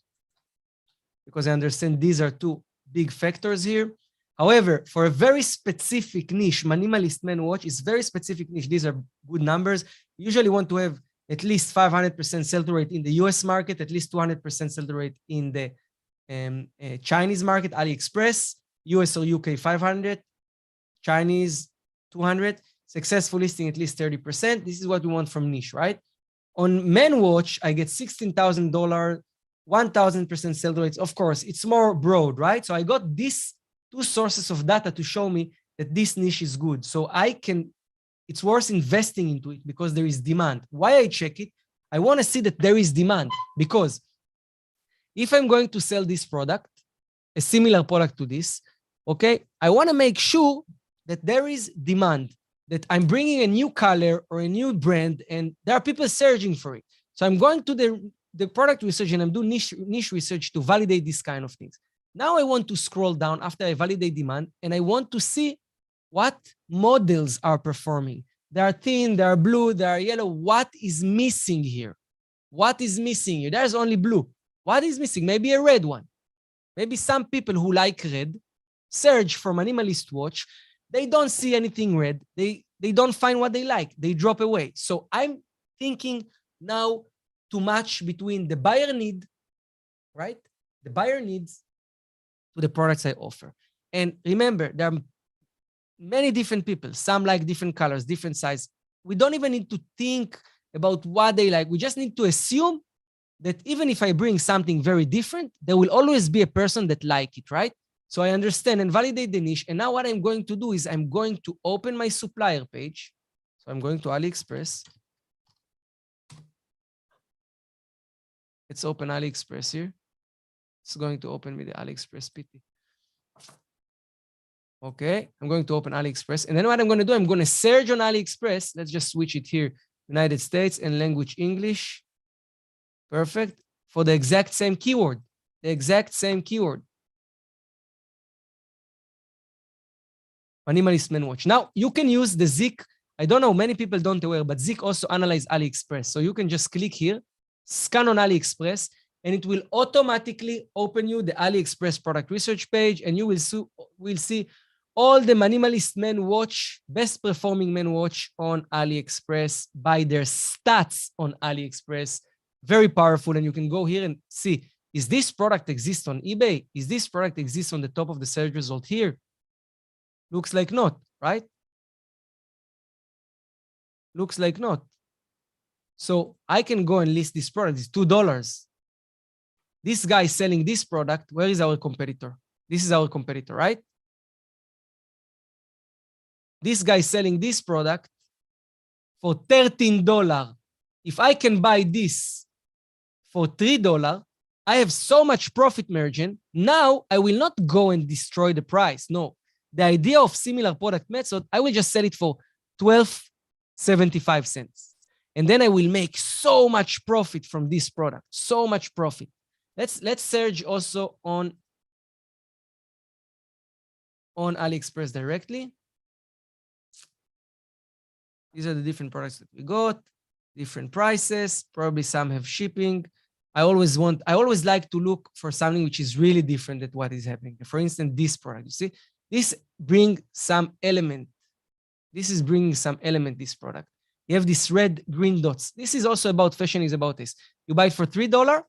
because I understand these are two big factors here. However, for a very specific niche, minimalist men watch is very specific niche. These are good numbers. You usually want to have at least 500% sell-through rate in the US market, at least 200% sell-through rate in the Chinese market, AliExpress, US or UK 500, Chinese 200, successful listing at least 30%. This is what we want from niche, right? On men watch, I get $16,000, 1,000% sell-through rates. Of course, it's more broad, right? So I got these two sources of data to show me that this niche is good. So it's worth investing into it because there is demand. Why I check it? I want to see that there is demand because if I'm going to sell this product, a similar product to this, okay, I want to make sure that there is demand, that I'm bringing a new color or a new brand and there are people searching for it. So I'm going to the product research and I'm doing niche research to validate these kind of things. Now I want to scroll down after I validate demand and I want to see what models are performing. They are thin, they are blue, they are yellow. What is missing here? What is missing here? There's only blue. What is missing? Maybe a red one. Maybe some people who like red search for minimalist watch. They don't see anything red. They don't find what they like. They drop away. So I'm thinking now to match between the buyer need, right? The buyer needs to the products I offer. And remember, there are many different people. Some like different colors, different size. We don't even need to think about what they like. We just need to assume that even if I bring something very different, there will always be a person that like it, right? So I understand and validate the niche. And now what I'm going to do is I'm going to open my supplier page. So I'm going to AliExpress. Let's open AliExpress here. It's going to open me the AliExpress PT. Okay, I'm going to open AliExpress. And then what I'm going to do, I'm going to search on AliExpress. Let's just switch it here. United States and language English. Perfect. For the exact same keyword. The exact same keyword. Minimalist men watch. Now, you can use the ZIK. I don't know, many people don't aware, but ZIK also analyze AliExpress. So you can just click here, scan on AliExpress, and it will automatically open you the AliExpress product research page, and you will see all the minimalist men watch, best performing men watch on AliExpress by their stats on AliExpress. Very powerful. And you can go here and see, is this product exist on eBay? Is this product exist on the top of the search result here? Looks like not, right? Looks like not. So I can go and list this product. It's $2. This guy is selling this product. Where is our competitor? This is our competitor, right? This guy is selling this product for $13. If I can buy this for $3, I have so much profit margin. Now I will not go and destroy the price. No. The idea of similar product method, I will just sell it for 12.75 cents. And then I will make so much profit from this product. So much profit. Let's search also on AliExpress directly. These are the different products that we got, different prices. Probably some have shipping. I always like to look for something which is really different than what is happening. For instance, this product, you see, this brings some element. This is bringing some element, this product. You have these red, green dots. This is also about fashion, is about this. You buy it for $3,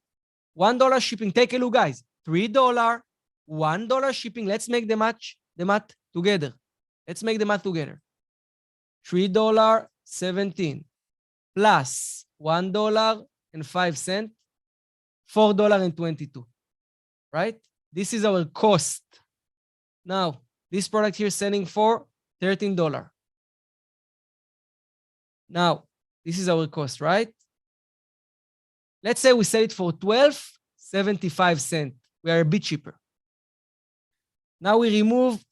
$1 shipping. Take a look, guys. $3, $1 shipping. Let's make the math together. Let's make the math together. $3.17 plus $1.05, $4.22, right? This is our cost. Now, this product here is selling for $13. Now, this is our cost, right? Let's say we sell it for $12.75. We are a bit cheaper. Now we remove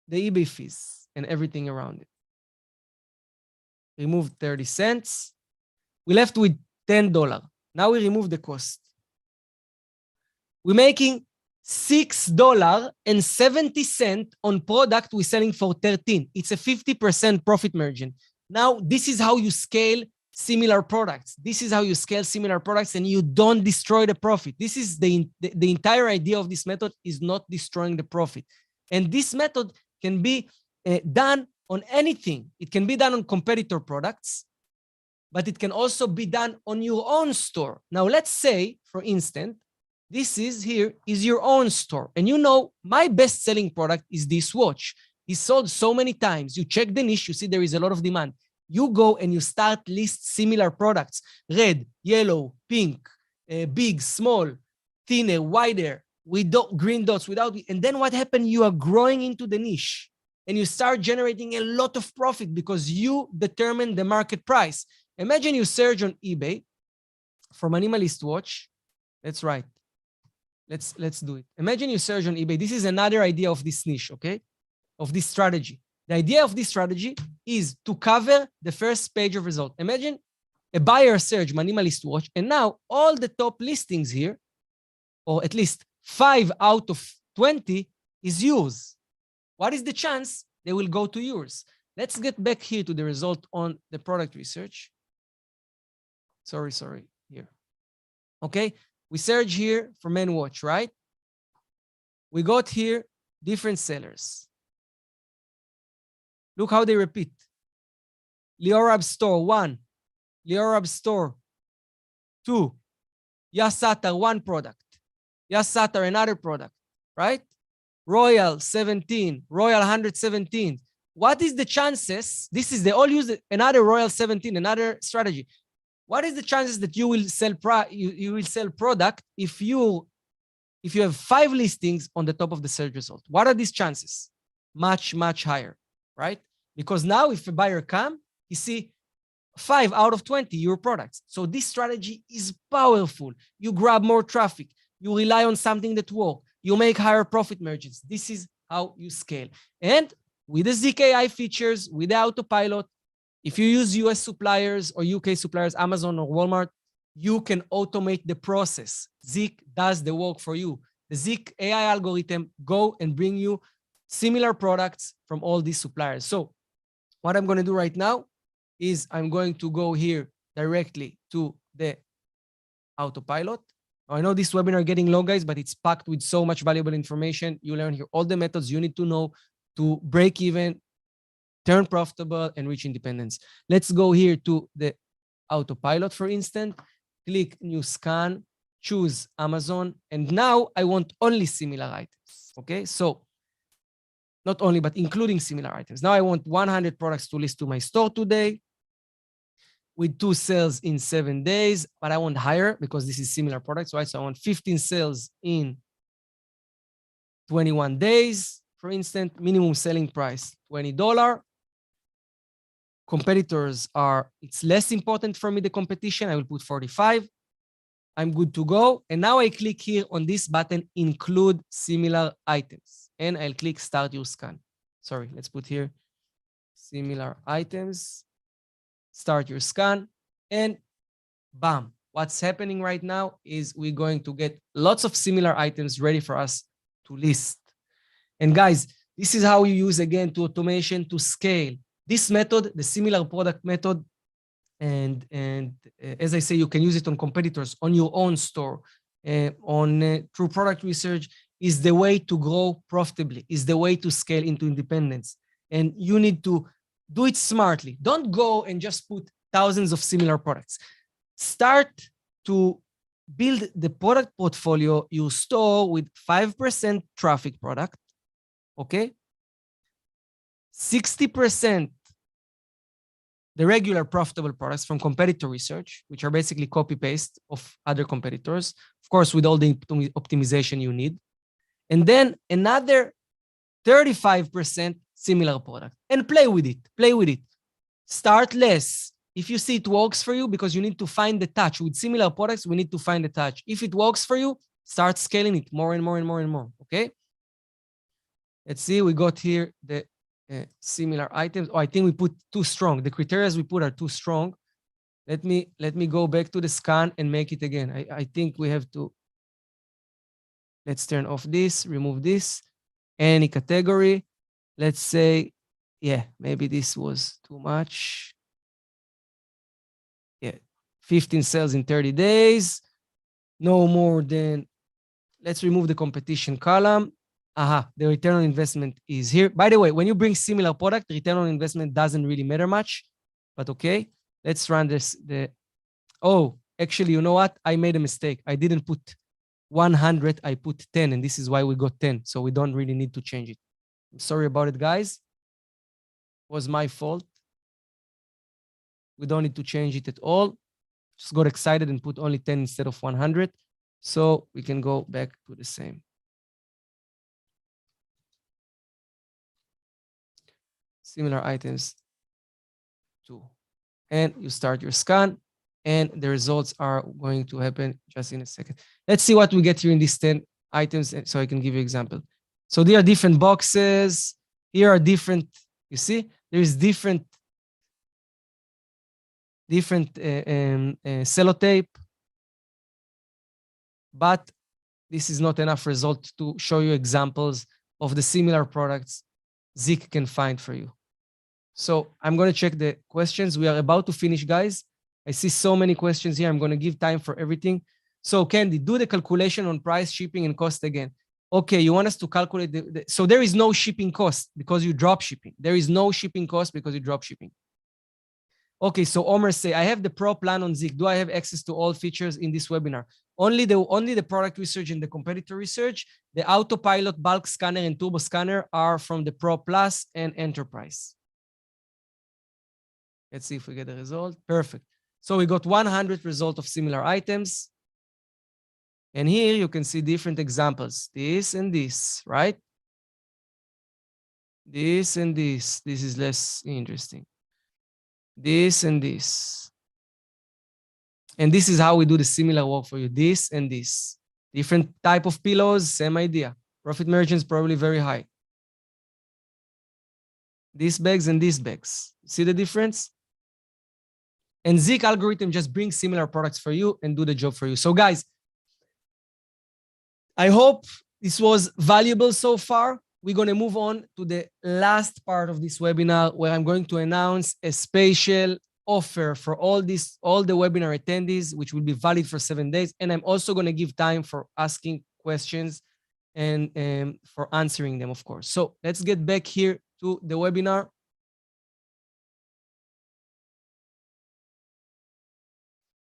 the eBay fees and everything around it. Remove 30 cents. We left with $10. Now we remove the cost. We're making $6.70 on product we're selling for $13. It's a 50% profit margin. Now, this is how you scale similar products. This is how you scale similar products and you don't destroy the profit. This is the entire idea of this method, is not destroying the profit. And this method can be done on anything. It can be done on competitor products, but it can also be done on your own store. Now, let's say, for instance, this is your own store. And you know, my best-selling product is this watch. It's sold so many times. You check the niche, you see there is a lot of demand. You go and you start list similar products: red, yellow, pink, big, small, thinner, wider, with green dots, without. And then what happened? You are growing into the niche and you start generating a lot of profit because you determine the market price. Imagine you search on eBay for minimalist watch. That's right. Let's do it. Imagine you search on eBay. This is another idea of this niche, okay? Of this strategy. The idea of this strategy is to cover the first page of result. Imagine a buyer search minimalist watch, and now all the top listings here, or at least 5 out of 20, is yours. What is the chance they will go to yours? Let's get back here to the result on the product research. Sorry, here. Okay, we search here for men watch, right? We got here different sellers. Look how they repeat. Liorab store 1, Liorab store 2, Yasatar 1 product, Yasatar another product, right? Royal 17, Royal 117. What is the chances? This is, they all use another Royal 17, another strategy. What is the chances that you will sell you will sell product if you have 5 listings on the top of the search result? What are these chances? Much, much higher, right? Because now if a buyer come, you see 5 out of 20 your products. So this strategy is powerful. You grab more traffic. You rely on something that works. You make higher profit margins. This is how you scale. And with the ZIK AI features, with the autopilot, if you use US suppliers or UK suppliers, Amazon or Walmart, you can automate the process. ZIK does the work for you. The ZIK AI algorithm go and bring you similar products from all these suppliers. So what I'm going to do right now is I'm going to go here directly to the autopilot. I know this webinar is getting long, guys, but it's packed with so much valuable information. You learn here all the methods you need to know to break even, turn profitable, and reach independence. Let's go here to the autopilot, for instance. Click new scan, choose Amazon, and now I want only similar items. Okay, so not only, but including similar items. Now I want 100 products to list to my store today with 2 sales in 7 days, but I want higher because this is similar products, right? So I want 15 sales in 21 days, for instance. Minimum selling price, $20. Competitors are, it's less important for me, the competition. I will put 45. I'm good to go. And now I click here on this button, include similar items. And I'll click start your scan. Sorry, let's put here similar items, start your scan, and bam. What's happening right now is we're going to get lots of similar items ready for us to list. And guys, this is how you use, again, to automation to scale. This method, the similar product method, and as I say, you can use it on competitors, on your own store, through product research, is the way to grow profitably, is the way to scale into independence. And you need to do it smartly. Don't go and just put thousands of similar products. Start to build the product portfolio you store with 5% traffic product, okay? 60% the regular profitable products from competitor research, which are basically copy-paste of other competitors, of course, with all the optimization you need. And then another 35% similar product. And play with it, play with it. Start less. If you see it works for you, because you need to find the touch. With similar products, we need to find the touch. If it works for you, start scaling it more and more and more and more, okay? Let's see, we got here the similar items. Oh, I think we put too strong. The criteria we put are too strong. Let me go back to the scan and make it again. I think we have to, let's turn off this, remove this, any category. Let's say, yeah, maybe this was too much. 15 sales in 30 days. No more than, let's remove the competition column. Aha, the return on investment is here. By the way, when you bring similar product, return on investment doesn't really matter much, but okay. Let's run this. Oh, actually, you know what? I made a mistake. I didn't put 100, I put 10, and this is why we got 10. So we don't really need to change it. I'm sorry about it, guys. It was my fault. We don't need to change it at all. Just got excited and put only 10 instead of 100. So we can go back to the same. Similar items too. And you start your scan, and the results are going to happen just in a second. Let's see what we get here in these 10 items, so I can give you an example. So there are different boxes. Here are different, you see, there is different sellotape, but this is not enough result to show you examples of the similar products ZIK can find for you. So I'm going to check the questions. We are about to finish, guys. I see so many questions here. I'm going to give time for everything. So Candy, do the calculation on price, shipping, and cost again. Okay, you want us to calculate so there is no shipping cost because you drop shipping. There is no shipping cost because you drop shipping. Okay, so Omer say, I have the pro plan on ZIK. Do I have access to all features in this webinar? Only the product research and the competitor research. The autopilot, bulk scanner, and turbo scanner are from the Pro Plus and Enterprise. Let's see if we get the result. Perfect. So we got 100 result of similar items. And here you can see different examples. This and this, right? This and this. This is less interesting. This and this. And this is how we do the similar work for you. This and this. Different type of pillows, same idea. Profit margins probably very high. These bags and these bags. See the difference? And ZIK algorithm just brings similar products for you and do the job for you. So guys, I hope this was valuable so far. We're going to move on to the last part of this webinar where I'm going to announce a special offer for all the webinar attendees, which will be valid for 7 days. And I'm also going to give time for asking questions and for answering them, of course. So let's get back here to the webinar.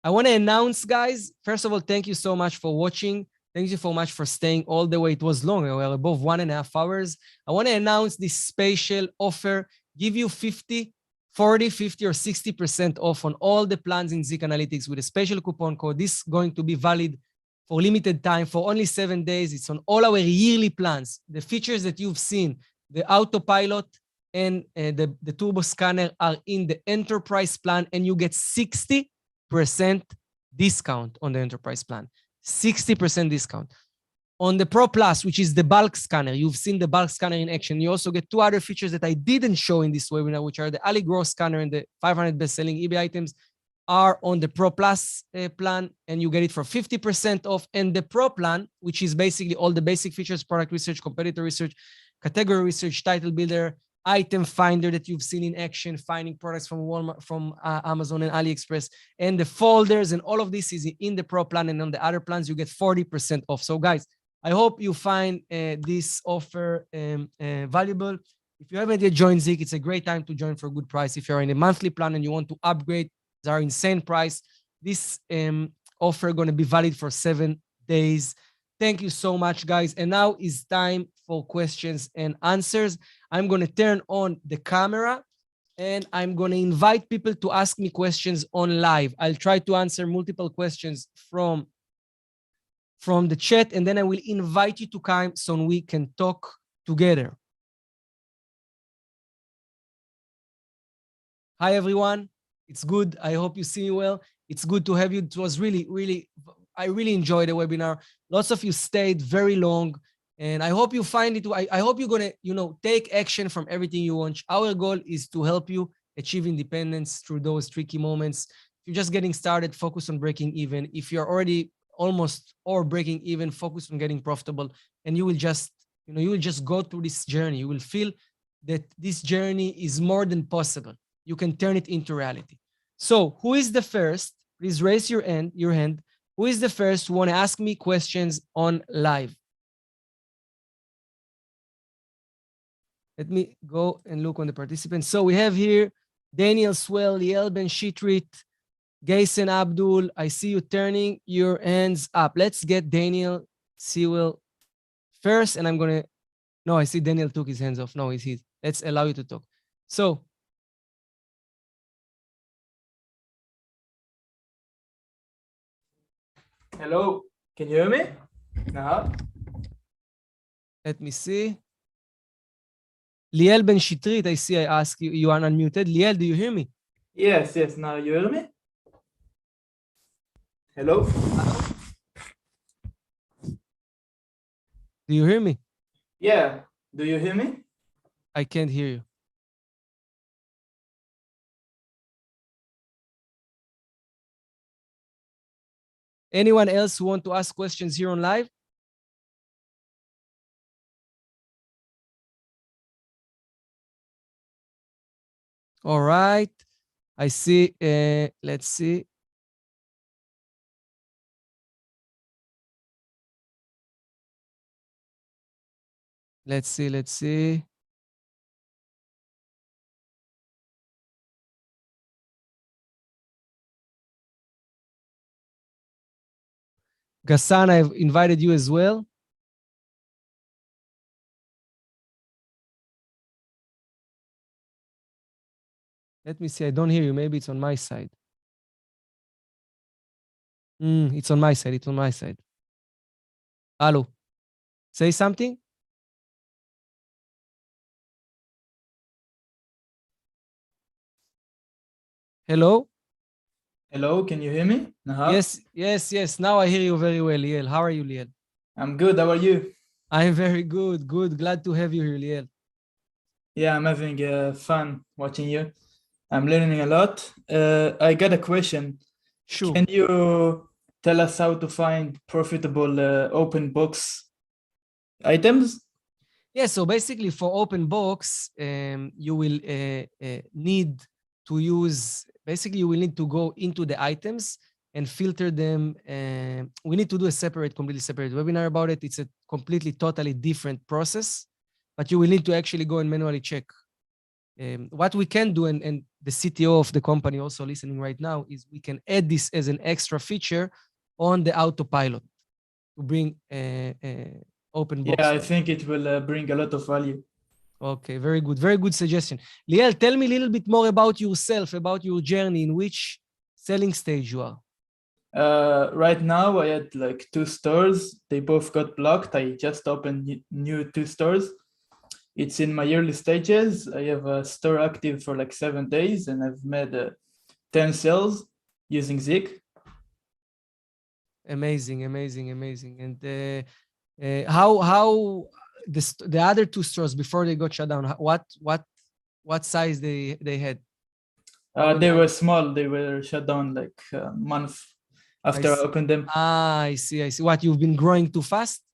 I want to announce, guys, first of all, thank you so much for watching. Thank you so much for staying all the way. It was long. We were above 1.5 hours. I want to announce this special offer, give you 50, 40, 50, or 60% off on all the plans in ZIK Analytics with a special coupon code. This is going to be valid for limited time, for only 7 days. It's on all our yearly plans. The features that you've seen, the autopilot and the turbo scanner are in the enterprise plan, and you get 60% discount on the enterprise plan. 60% discount. On the Pro Plus, which is the bulk scanner, you've seen the bulk scanner in action. You also get 2 other features that I didn't show in this webinar, which are the Ali Growth Scanner and the 500 best-selling eBay items are on the Pro Plus plan, and you get it for 50% off. And the Pro plan, which is basically all the basic features, product research, competitor research, category research, title builder, item finder that you've seen in action, finding products from Walmart, from Amazon and AliExpress, and the folders, and all of this is in the Pro plan. And on the other plans, you get 40% off. So guys, I hope you find this offer valuable. If you haven't yet joined ZIK, it's a great time to join for a good price. If you're in a monthly plan and you want to upgrade, they are insane price. This offer going to be valid for 7 days. Thank you so much, guys. And now is time for questions and answers. I'm going to turn on the camera and I'm going to invite people to ask me questions on live. I'll try to answer multiple questions from the chat, and then I will invite you to come so we can talk together. Hi, everyone. It's good. I hope you see me well. It's good to have you. It was I really enjoyed the webinar. Lots of you stayed very long, and I hope you find it. I hope you're going to, take action from everything you want. Our goal is to help you achieve independence through those tricky moments. If you're just getting started, focus on breaking even. If you're already almost or breaking even, focus on getting profitable, and you will just, you will just go through this journey. You will feel that this journey is more than possible. You can turn it into reality. So who is the first? please raise your hand. Who is the first who want to ask me questions on live? Let me go and look on the participants. So we have here Daniel Swell, Liel Ben Shitrit, Gaysen Abdul. I see you turning your hands up. Let's get Daniel Sewell first, and I'm going to, no, I see Daniel took his hands off. No, it's his. Let's allow you to talk. So, hello, can you hear me? Nahar? let me see. Liel Ben Shitrit, I see I ask you, you are unmuted. Liel, do you hear me? Yes, now you hear me? Hello? Do you hear me? Yeah, do you hear me? I can't hear you. Anyone else who want to ask questions here on live? All right. I see. Let's see. Let's see. Gassan, I've invited you as well. Let me see. I don't hear you. Maybe it's on my side. It's on my side. It's on my side. Hello. Say something. Hello. Hello, can you hear me? Nahar? Yes. Now I hear you very well, Liel. How are you, Liel? I'm good, how are you? I'm very good. Glad to have you here, Liel. Yeah, I'm having fun watching you. I'm learning a lot. I got a question. Sure. Can you tell us how to find profitable open box items? Yeah, so basically for open box, you will need to use, basically you will need to go into the items and filter them. We need to do a completely separate webinar about it. It's a completely, totally different process, but you will need to actually go and manually check. What we can do, and the CTO of the company also listening right now, is we can add this as an extra feature on the autopilot to bring open box. Yeah, I think it will bring a lot of value. Okay, very good suggestion. Liel, tell me a little bit more about yourself, about your journey, in which selling stage you are. Right now, I had like 2 stores. They both got blocked. I just opened new 2 stores. It's in my early stages. I have a store active for like 7 days, and I've made 10 sales using ZIK. Amazing. And how the other 2 stores before they got shut down? What size they had? They were small. They were shut down like a month after I opened them. I see. What, you've been growing too fast?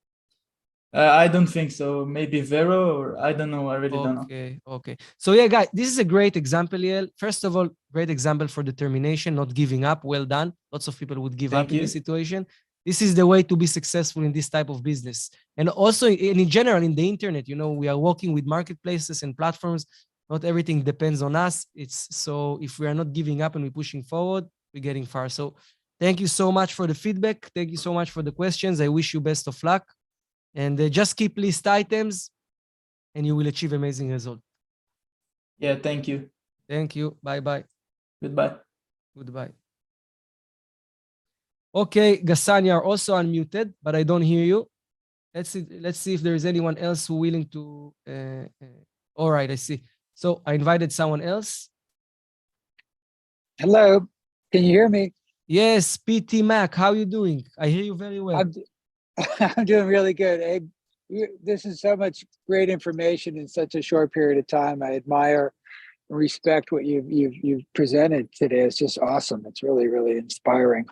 I don't think so. Maybe Vero, or I don't know. I really don't know. Okay. So yeah, guys, this is a great example, Liel. First of all, great example for determination, not giving up. Well done. Lots of people would give up in this situation. This is the way to be successful in this type of business. And also in general, in the internet, we are working with marketplaces and platforms. Not everything depends on us. So if we are not giving up and we're pushing forward, we're getting far. So thank you so much for the feedback. Thank you so much for the questions. I wish you best of luck. And just keep list items and you will achieve amazing result. Yeah, thank you. Thank you. Bye-bye. Goodbye. Okay, Gassan, you are also unmuted, but I don't hear you. Let's see if there is anyone else who willing to. All right, I see. So I invited someone else. Hello, can you hear me? Yes, PT Mac, how are you doing? I hear you very well. I'm doing really good. Abe, this is so much great information in such a short period of time. I admire and respect what you've presented today. It's just awesome. It's really, really inspiring.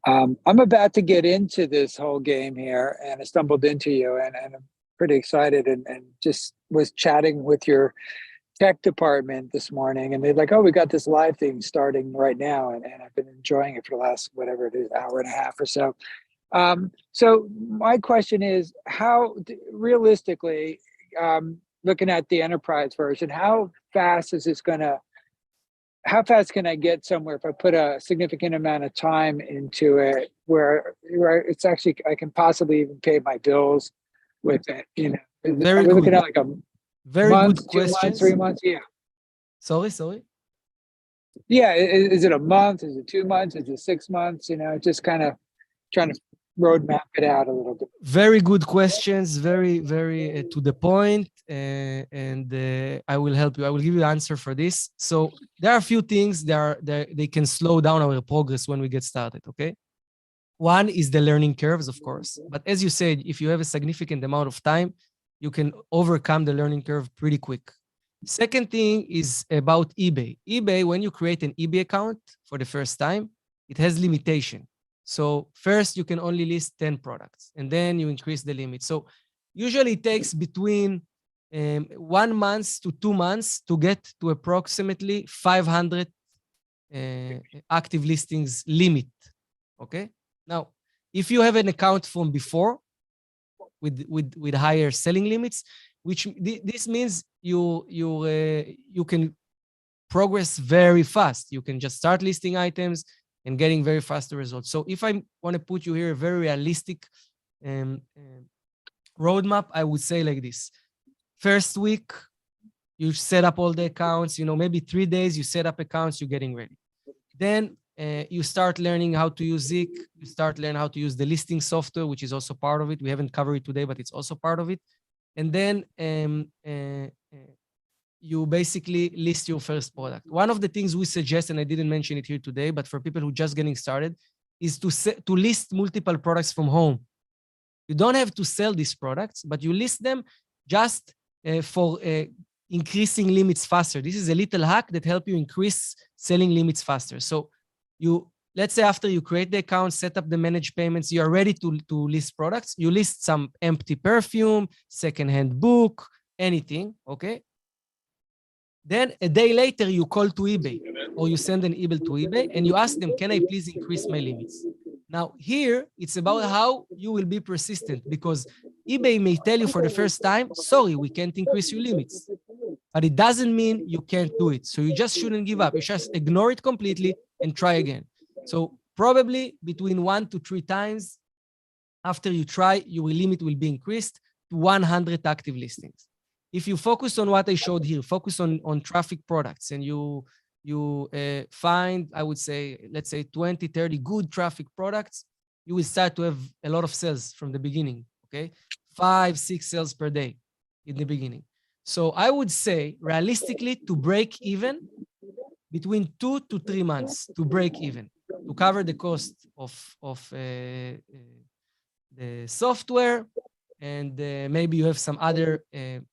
I'm about to get into this whole game here, and I stumbled into you, and I'm pretty excited, and just was chatting with your tech department this morning, and they're like, "Oh, we got this live thing starting right now," and I've been enjoying it for the last whatever it is, hour and a half or so. So my question is, how realistically, looking at the enterprise version, how fast is this gonna? How fast can I get somewhere if I put a significant amount of time into it, where it's actually I can possibly even pay my bills with it? You know, Very we're looking good. at like a Very good month, 2 months, questions. 3 months. Yeah. Sorry. Yeah. Is it a month? Is it 2 months? Is it 6 months? You know, just kind of trying to roadmap it out a little bit. Very good questions. Very, very to the point. And I will help you. I will give you the answer for this. So there are a few things they can slow down our progress when we get started. Okay. One is the learning curves, of course. But as you said, if you have a significant amount of time, you can overcome the learning curve pretty quick. Second thing is about eBay. eBay, when you create an eBay account for the first time, it has limitation. So first you can only list 10 products and then you increase the limit. So usually it takes between 1 month to 2 months to get to approximately 500 active listings limit. Okay. Now, if you have an account from before with higher selling limits, which this means you can progress very fast. You can just start listing items and getting very fast results. So if I want to put you here a very realistic roadmap, I would say like this. First week, you set up all the accounts, maybe 3 days, you set up accounts, you're getting ready. Then you start learning how to use ZIK. You start learning how to use the listing software, which is also part of it. We haven't covered it today, but it's also part of it. And then you basically list your first product. One of the things we suggest, and I didn't mention it here today, but for people who are just getting started, is to list multiple products from home. You don't have to sell these products, but you list them just for increasing limits faster. This is a little hack that helps you increase selling limits faster. So let's say after you create the account, set up the managed payments, you are ready to list products. You list some empty perfume, secondhand book, anything, okay? Then a day later, you call to eBay or you send an email to eBay and you ask them, can I please increase my limits? Now here, it's about how you will be persistent, because eBay may tell you for the first time, sorry, we can't increase your limits. But it doesn't mean you can't do it. So you just shouldn't give up. You just ignore it completely and try again. So probably between 1 to 3 times after you try, your limit will be increased to 100 active listings. If you focus on what I showed here, focus on traffic products, and you find, I would say, let's say 20, 30 good traffic products, you will start to have a lot of sales from the beginning, okay? 5, 6 sales per day in the beginning. So I would say, realistically, to break even, between 2 to 3 months to break even, to cover the cost of the software, and maybe you have some other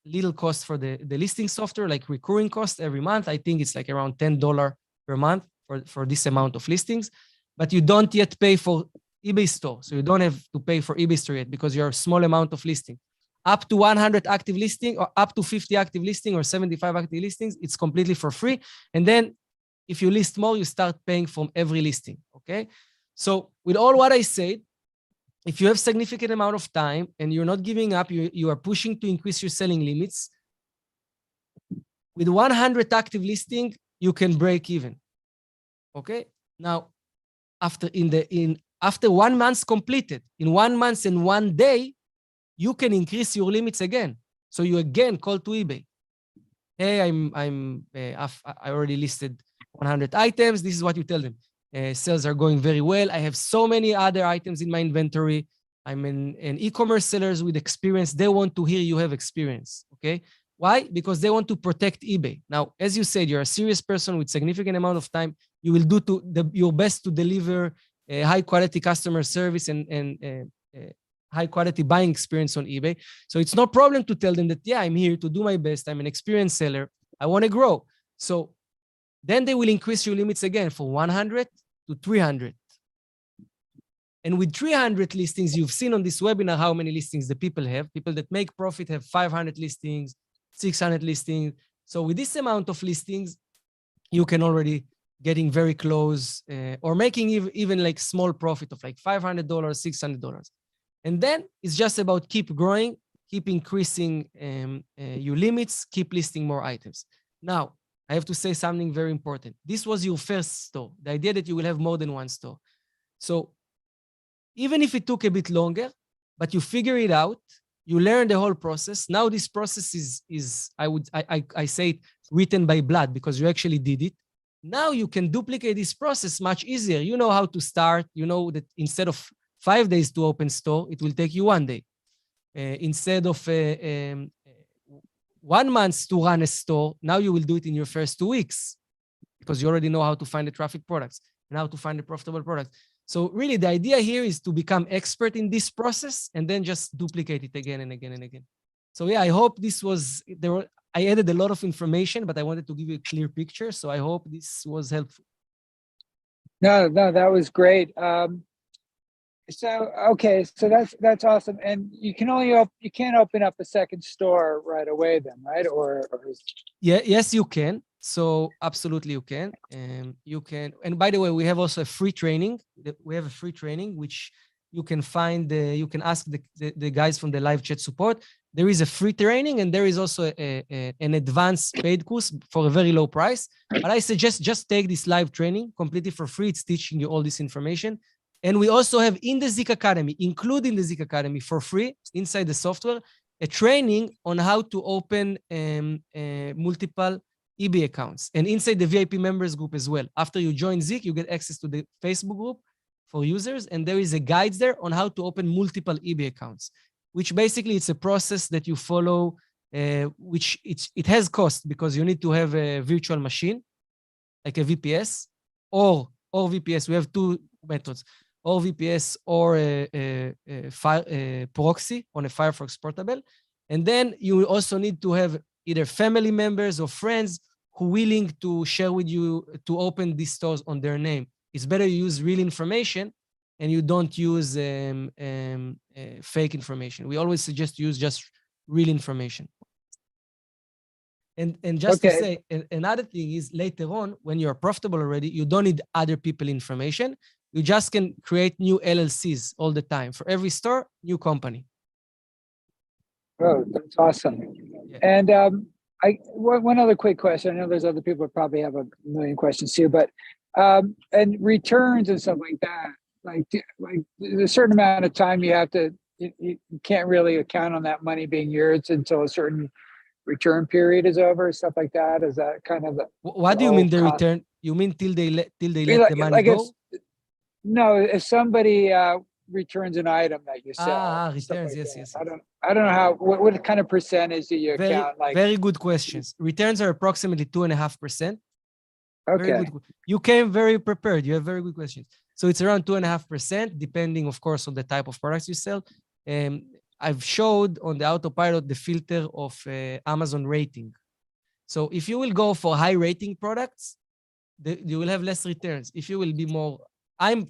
little costs for the listing software, like recurring cost every month. I think it's like around $10 per month for this amount of listings, but you don't yet pay for eBay store. So you don't have to pay for eBay store yet because you're a small amount of listing. Up to 100 active listing or up to 50 active listing or 75 active listings, it's completely for free. And then if you list more, you start paying from every listing, okay? So with all what I said, if you have significant amount of time and you're not giving up, you are pushing to increase your selling limits, with 100 active listing, you can break even, okay? Now, after 1 month completed, in 1 month and 1 day, you can increase your limits again. So you again call to eBay. Hey, I already listed 100 items. This is what you tell them. Sales are going very well. I have so many other items in my inventory. I'm an e-commerce sellers with experience. They want to hear you have experience, okay? Why? Because they want to protect eBay. Now, as you said, you're a serious person with significant amount of time. You will do your best to deliver a high quality customer service and high quality buying experience on eBay. So it's no problem to tell them that, yeah, I'm here to do my best. I'm an experienced seller. I want to grow. So then they will increase your limits again from 100 to 300. And with 300 listings, you've seen on this webinar how many listings the people have. People that make profit have 500 listings, 600 listings, So with this amount of listings, you can already getting very close or making even like small profit of like $500, $600. And then it's just about keep growing, keep increasing your limits, keep listing more items. Now, I have to say something very important. This was your first store, the idea that you will have more than one store. So even if it took a bit longer, but you figure it out, you learn the whole process. Now this process is I say it, written by blood because you actually did it. Now you can duplicate this process much easier. You know how to start. You know that instead of 5 days to open store, it will take you 1 day. Instead of 1 month to run a store, now you will do it in your first 2 weeks because you already know how to find the traffic products and how to find the profitable products. So really the idea here is to become expert in this process and then just duplicate it again and again and again. So yeah, I hope this was, I added a lot of information, but I wanted to give you a clear picture. So I hope this was helpful. No, that was great. So okay, so that's awesome. And you can't open up a second store right away then, right? Or yeah, yes, you can. So absolutely you can. You can. And by the way, we have also a free training. We have a free training which you can find. You can ask the guys from the live chat support. There is a free training and there is also an advanced paid course for a very low price. But I suggest just take this live training completely for free. It's teaching you all this information. And we also have in the ZIK Academy, including the ZIK Academy for free inside the software, a training on how to open multiple eBay accounts and inside the VIP members group as well. After you join ZIK, you get access to the Facebook group for users. And there is a guide there on how to open multiple eBay accounts, which basically it's a process that you follow, which it has cost because you need to have a virtual machine, like a VPS or VPS. We have 2 methods, or VPS or a proxy on a Firefox portable. And then you will also need to have either family members or friends who are willing to share with you to open these stores on their name. It's better you use real information and you don't use fake information. We always suggest use just real information. And just to say, another thing is later on, when you're profitable already, you don't need other people information. You just can create new LLCs all the time. For every store, new company. Oh, that's awesome. Yeah. And one other quick question. I know there's other people that probably have a million questions too, but and returns and stuff like that. Like there's a certain amount of time you have to. You can't really account on that money being yours until a certain return period is over, stuff like that. Is that kind of what do you mean the return? You mean till they let the money go? No, if somebody returns an item that you sell. Returns, like yes. I don't know how. What kind of percentage do you account? Like very good questions. Returns are approximately 2.5%. Okay. You came very prepared. You have very good questions. So it's around 2.5%, depending, of course, on the type of products you sell. I've showed on the autopilot the filter of Amazon rating. So if you will go for high rating products, you will have less returns. If you will be more, I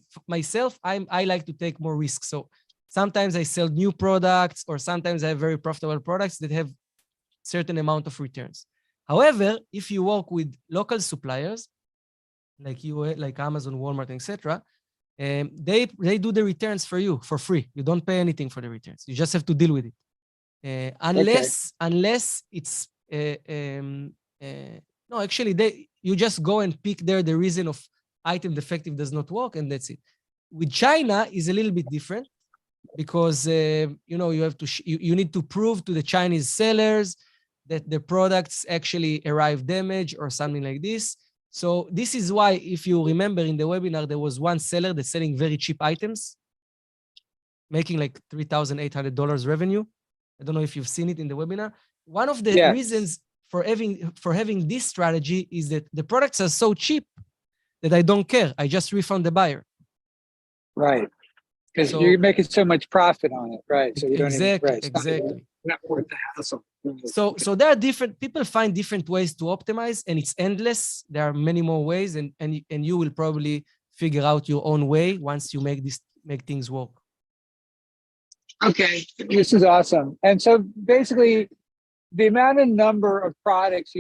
like to take more risks. So sometimes I sell new products or sometimes I have very profitable products that have certain amount of returns. However, if you work with local suppliers, like Amazon, Walmart, etc., they do the returns for you for free. You don't pay anything for the returns. You just have to deal with it. Unless it's no, actually you just go and pick there the reason of item defective does not work, and that's it. With China is a little bit different because you have to you need to prove to the Chinese sellers that the products actually arrive damaged or something like this. So this is why, if you remember in the webinar, there was one seller that's selling very cheap items, making like $3,800 revenue. I don't know if you've seen it in the webinar. One of the reasons for having this strategy is that the products are so cheap that I don't care. I just refund the buyer. Right. Because you're making so much profit on it, right? So you don't exactly. Not worth the hassle. So there are different people find different ways to optimize, and it's endless. There are many more ways, and you will probably figure out your own way once you make things work. Okay, this is awesome. And so basically, the amount of number of products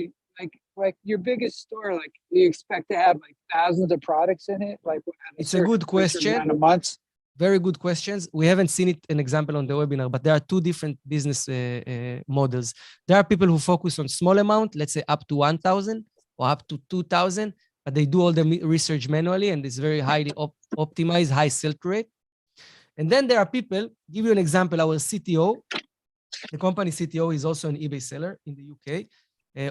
like your biggest store, like you expect to have like thousands of products in it, like at It's a good certain question. amount of months. Very good questions. We haven't seen it an example on the webinar, but there are two different business models. There are people who focus on small amount, let's say up to 1,000 or up to 2,000, but they do all the research manually and it's very highly optimized, high sell-through rate. And then there are people, give you an example, our CTO, the company CTO is also an eBay seller in the UK,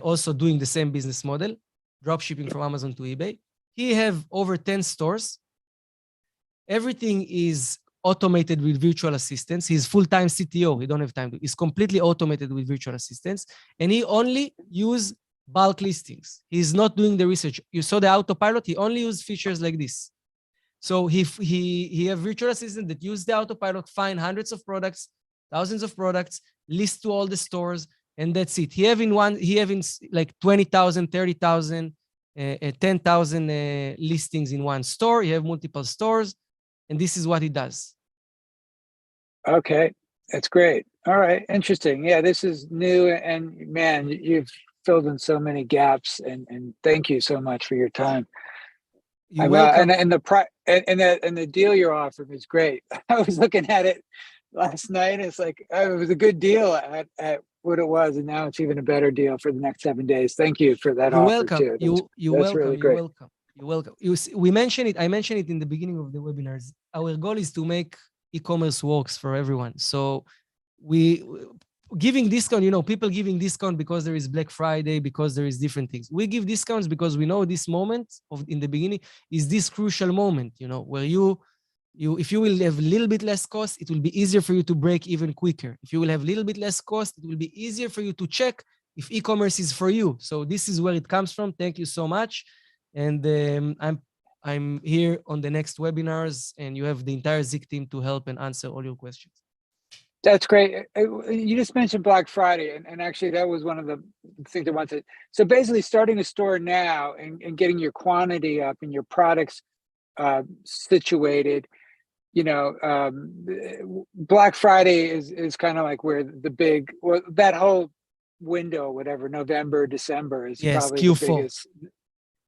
also doing the same business model, drop shipping from Amazon to eBay. He have over 10 stores. Everything is automated with virtual assistants. He's full-time CTO. He don't have time to. It's completely automated with virtual assistants. And he only use bulk listings. He's not doing the research. You saw the autopilot. He only used features like this. So he have virtual assistant that use the autopilot, find hundreds of products, thousands of products, list to all the stores, and that's it. He have in like 20,000, 30,000, 10,000 listings in one store. He have multiple stores. And this is what he does. Okay, that's great. All right, interesting. Yeah, this is new, and man, you've filled in so many gaps. And thank you so much for your time. You're welcome. And the deal you're offering is great. I was looking at it last night. It's like it was a good deal at what it was, and now it's even a better deal for the next 7 days. Thank you for that You're offer welcome. too. You're welcome. Really You're great. welcome. You're welcome. We mentioned it. I mentioned it in the beginning of the webinars. Our goal is to make e-commerce works for everyone. So we giving discount, people giving discount because there is Black Friday, because there is different things. We give discounts because we know this moment in the beginning is this crucial moment, where if you will have a little bit less cost, it will be easier for you to break even quicker. If you will have a little bit less cost, it will be easier for you to check if e-commerce is for you. So this is where it comes from. Thank you so much. And I'm here on the next webinars, and you have the entire ZIK team to help and answer all your questions. That's great. You just mentioned Black Friday, and actually that was one of the things I wanted. So basically starting a store now and getting your quantity up and your products situated, Black Friday is kind of like where that whole window, whatever, November, December is probably Q4. the biggest.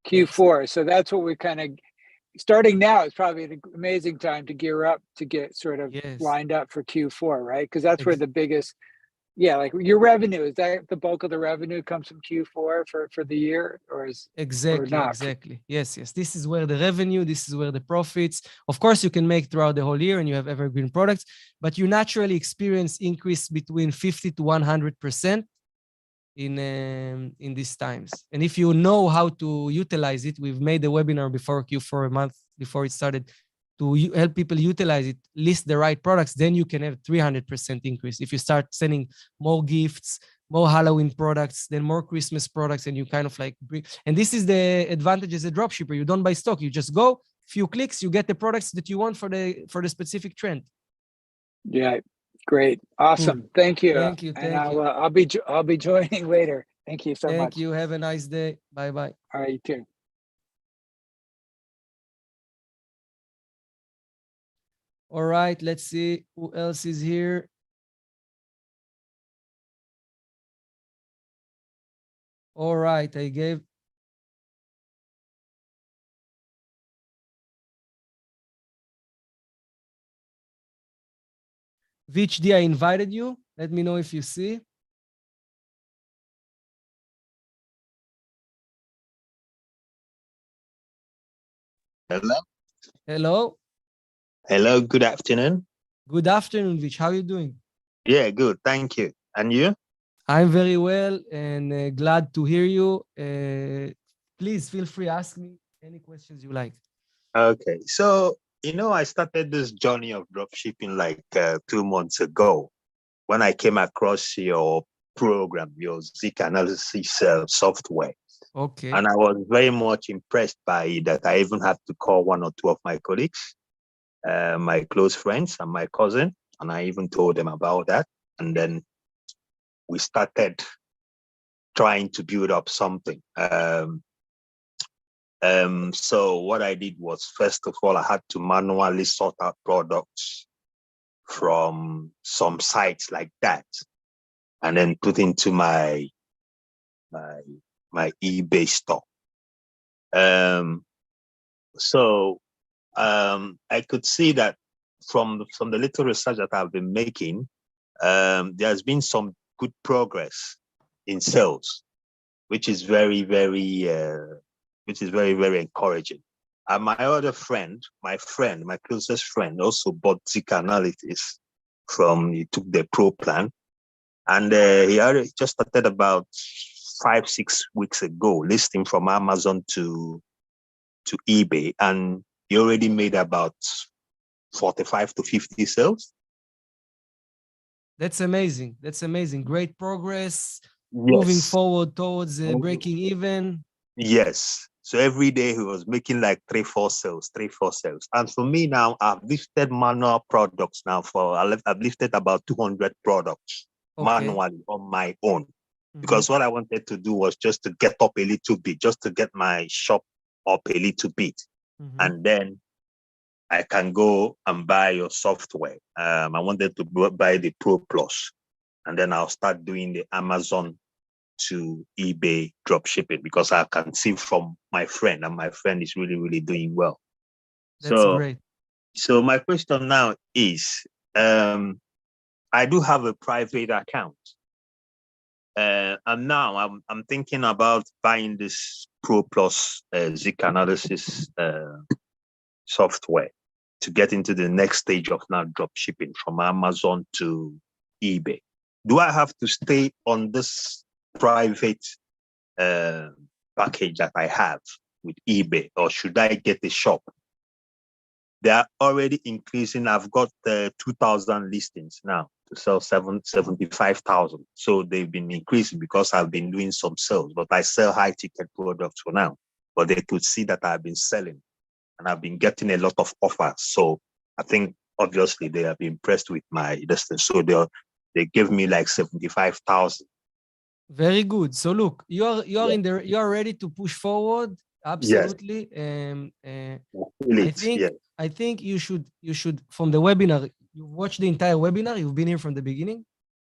Q4. Yes. So that's what we kind of starting now is probably an amazing time to gear up to get sort of lined up for Q4, right? Because that's where the biggest, like your revenue, is that the bulk of the revenue comes from Q4 for the year, or is exactly or not? Exactly. Yes. This is where the revenue, this is where the profits. Of course, you can make throughout the whole year, and you have evergreen products, but you naturally experience increase between 50 to 100% in these times. And if you know how to utilize it, we've made a webinar before Q4, a month before it started, to help people utilize it, list the right products, then you can have 300% increase. If you start sending more gifts, more Halloween products, then more Christmas products, and you kind of like bring, and this is the advantage as a dropshipper. You don't buy stock, you just go, few clicks, you get the products that you want for the specific trend. Yeah. Great. Awesome. Cool. Thank you. Thank you. And Thank you. I'll be joining later. Thank you so much. Thank you. Have a nice day. Bye-bye. All right, you too. All right, let's see who else is here. All right, I gave. VHD, I invited you. Let me know if you see. Hello. Hello. Hello. Good afternoon. Good afternoon, Vich. How are you doing? Yeah, good. Thank you. And you? I'm very well and glad to hear you. Please feel free, ask me any questions you like. Okay. So, I started this journey of dropshipping like 2 months ago when I came across your program, your ZIK analysis software. Okay. And I was very much impressed by it that I even had to call 1 or 2 of my colleagues, my close friends and my cousin. And I even told them about that. And then we started trying to build up something. So what I did was, first of all, I had to manually sort out products from some sites like that, and then put into my my eBay store. I could see that from the little research that I've been making, there's been some good progress in sales, which is very, very encouraging. And my other friend, my closest friend, also bought ZIK Analytics he took the pro plan. And he already just started about 5-6 weeks ago, listing from Amazon to eBay. And he already made about 45 to 50 sales. That's amazing. That's amazing. Great progress. Yes. Moving forward towards breaking even. Yes. So every day he was making like 3-4 sales. And for me now, I've lifted manual products now I've lifted about 200 products manually on my own. Because what I wanted to do was just to get up a little bit, just to get my shop up a little bit. And then I can go and buy your software. I wanted to buy the Pro Plus. And then I'll start doing the Amazon to eBay dropshipping, because I can see from my friend, and my friend is really, really doing well. That's great. So my question now is, I do have a private account. And now I'm thinking about buying this Pro Plus ZIK analysis software to get into the next stage of now dropshipping from Amazon to eBay. Do I have to stay on this private package that I have with eBay, or should I get a shop? They are already increasing. I've got 2,000 listings now to sell 75,000. So they've been increasing because I've been doing some sales, but I sell high ticket products for now. But they could see that I've been selling and I've been getting a lot of offers. So I think obviously they have been impressed with my distance. So they give me like 75,000. Very good. So look, you are ready to push forward. Absolutely. Yes. I think you should from the webinar. You watched the entire webinar. You've been here from the beginning.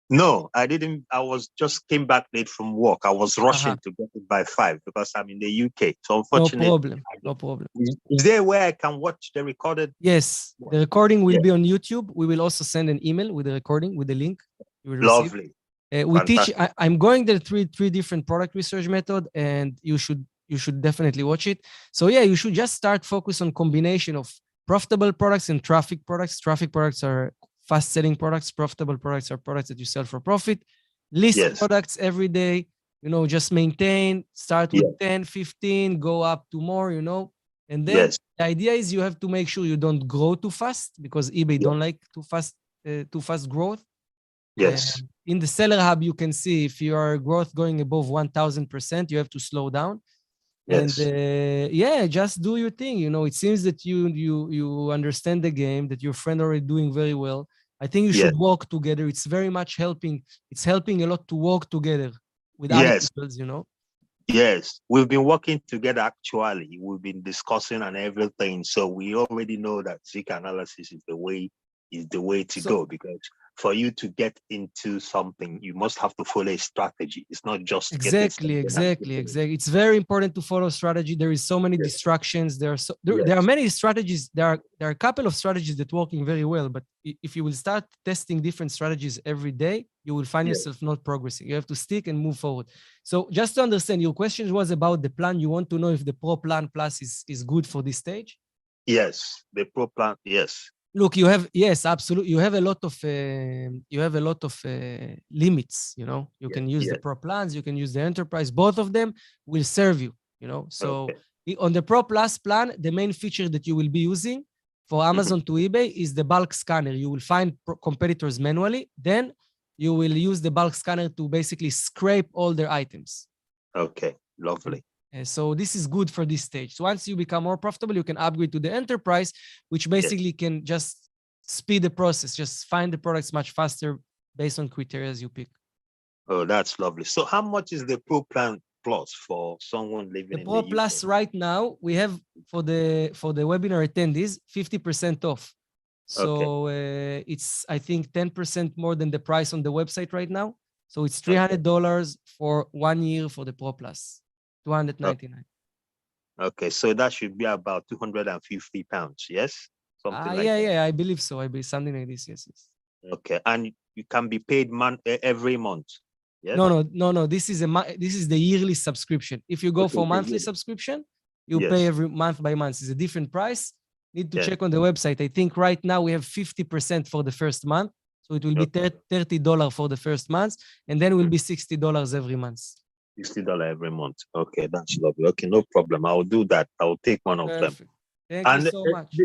No, I didn't. I was just came back late from work. I was rushing to get it by 5 because I'm in the UK. So unfortunately, no problem. Is there where I can watch the recorded? Yes, the recording will be on YouTube. We will also send an email with the recording, with the link you will receive. Lovely. We teach. I'm going the three different product research method, and you should definitely watch it. So yeah, you should just start focus on combination of profitable products and traffic products. Traffic products are fast selling products. Profitable products are products that you sell for profit. List products every day, just maintain, start with 10, 15, go up to more, and then the idea is you have to make sure you don't grow too fast, because eBay don't like too fast growth. Yes. In the seller hub, you can see if your growth going above 1,000%, you have to slow down. Yes. And just do your thing. It seems that you understand the game, that your friend already doing very well. I think you should work together. It's very much helping. It's helping a lot to work together with other people, Yes, we've been working together actually. We've been discussing and everything. So we already know that ZIK analysis is the way to go, because for you to get into something, you must have to follow a strategy. It's not just exactly. It's very important to follow strategy. There is so many distractions. There are many strategies. There are a couple of strategies that working very well, but if you will start testing different strategies every day, you will find yourself not progressing. You have to stick and move forward. So just to understand, your question was about the plan. You want to know if the Pro Plan Plus is good for this stage? Yes, the Pro Plan, yes. Look, you have, absolutely. You have a lot of limits, you can use the Pro plans, you can use the enterprise, both of them will serve you, So on the Pro Plus plan, the main feature that you will be using for Amazon to eBay is the bulk scanner. You will find competitors manually, then you will use the bulk scanner to basically scrape all their items. Okay, lovely. So this is good for this stage. So once you become more profitable, you can upgrade to the enterprise, which basically can just speed the process, just find the products much faster based on criteria you pick. Oh, that's lovely. So how much is the Pro Plan Plus for someone living in the Pro Plus right now, we have for the webinar attendees, 50% off. So it's, I think, 10% more than the price on the website right now. So it's $300 for 1 year for the Pro Plus. 299. Okay, so that should be about £250, yes? Something like Yeah, that. yeah, I believe so. I believe something like this. Yes, yes. Okay, and you can be paid every month. Yes? No. This is the yearly subscription. If you go Okay, for monthly yearly. subscription, you Yes. pay every month by month. It's a different price. Need to Yeah. check on the website. I think right now we have 50% for the first month. So it will be Okay. $30 for the first month, and then it will be $60 every month. $60 every month. Okay, that's lovely. Okay, no problem. I'll do that. I'll take one of them. Perfect. Thank you so much.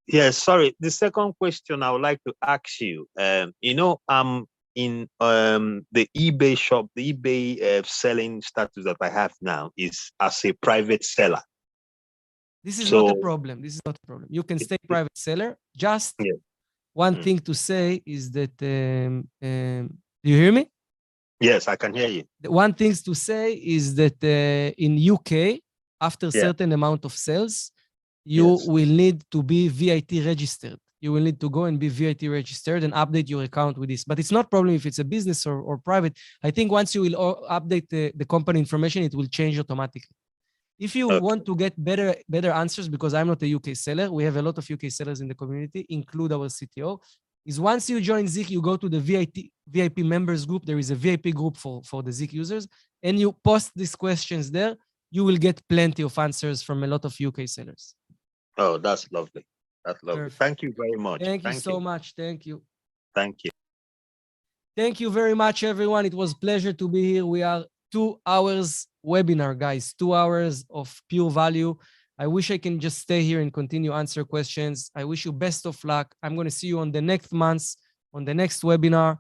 Yes, sorry. The second question I would like to ask you, I'm in the eBay shop, the eBay selling status that I have now is as a private seller. This is not a problem. This is not a problem. You can stay private seller. Just one thing to say is that, do you hear me? Yes, I can hear you. One thing to say is that in UK, after certain amount of sales, you will need to be VIT registered. You will need to go and be VIT registered and update your account with this. But it's not a problem if it's a business or private. I think once you will update the company information, it will change automatically. If you want to get better answers, because I'm not a UK seller, we have a lot of UK sellers in the community, include our CTO, is once you join ZIK, you go to the VIP members group. There is a VIP group for the ZIK users, and you post these questions there. You will get plenty of answers from a lot of UK sellers. Oh, that's lovely. That's lovely. Perfect. Thank you very much. Thank you so much. Thank you. Thank you. Thank you very much, everyone. It was a pleasure to be here. We are 2 hours webinar, guys, 2 hours of pure value. I wish I can just stay here and continue answer questions. I wish you best of luck. I'm going to see you on the next month, on the next webinar.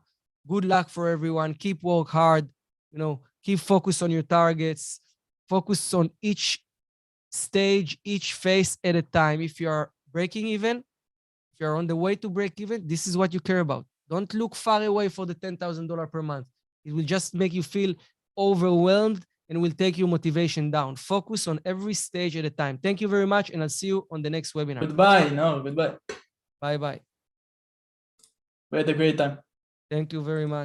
Good luck for everyone. Keep work hard. Keep focus on your targets. Focus on each stage, each phase at a time. If you are breaking even, if you're on the way to break even, this is what you care about. Don't look far away for the $10,000 per month. It will just make you feel overwhelmed and will take your motivation down. Focus on every stage at a time. Thank you very much, and I'll see you on the next webinar. Goodbye. No, goodbye. Bye-bye. We had a great time. Thank you very much.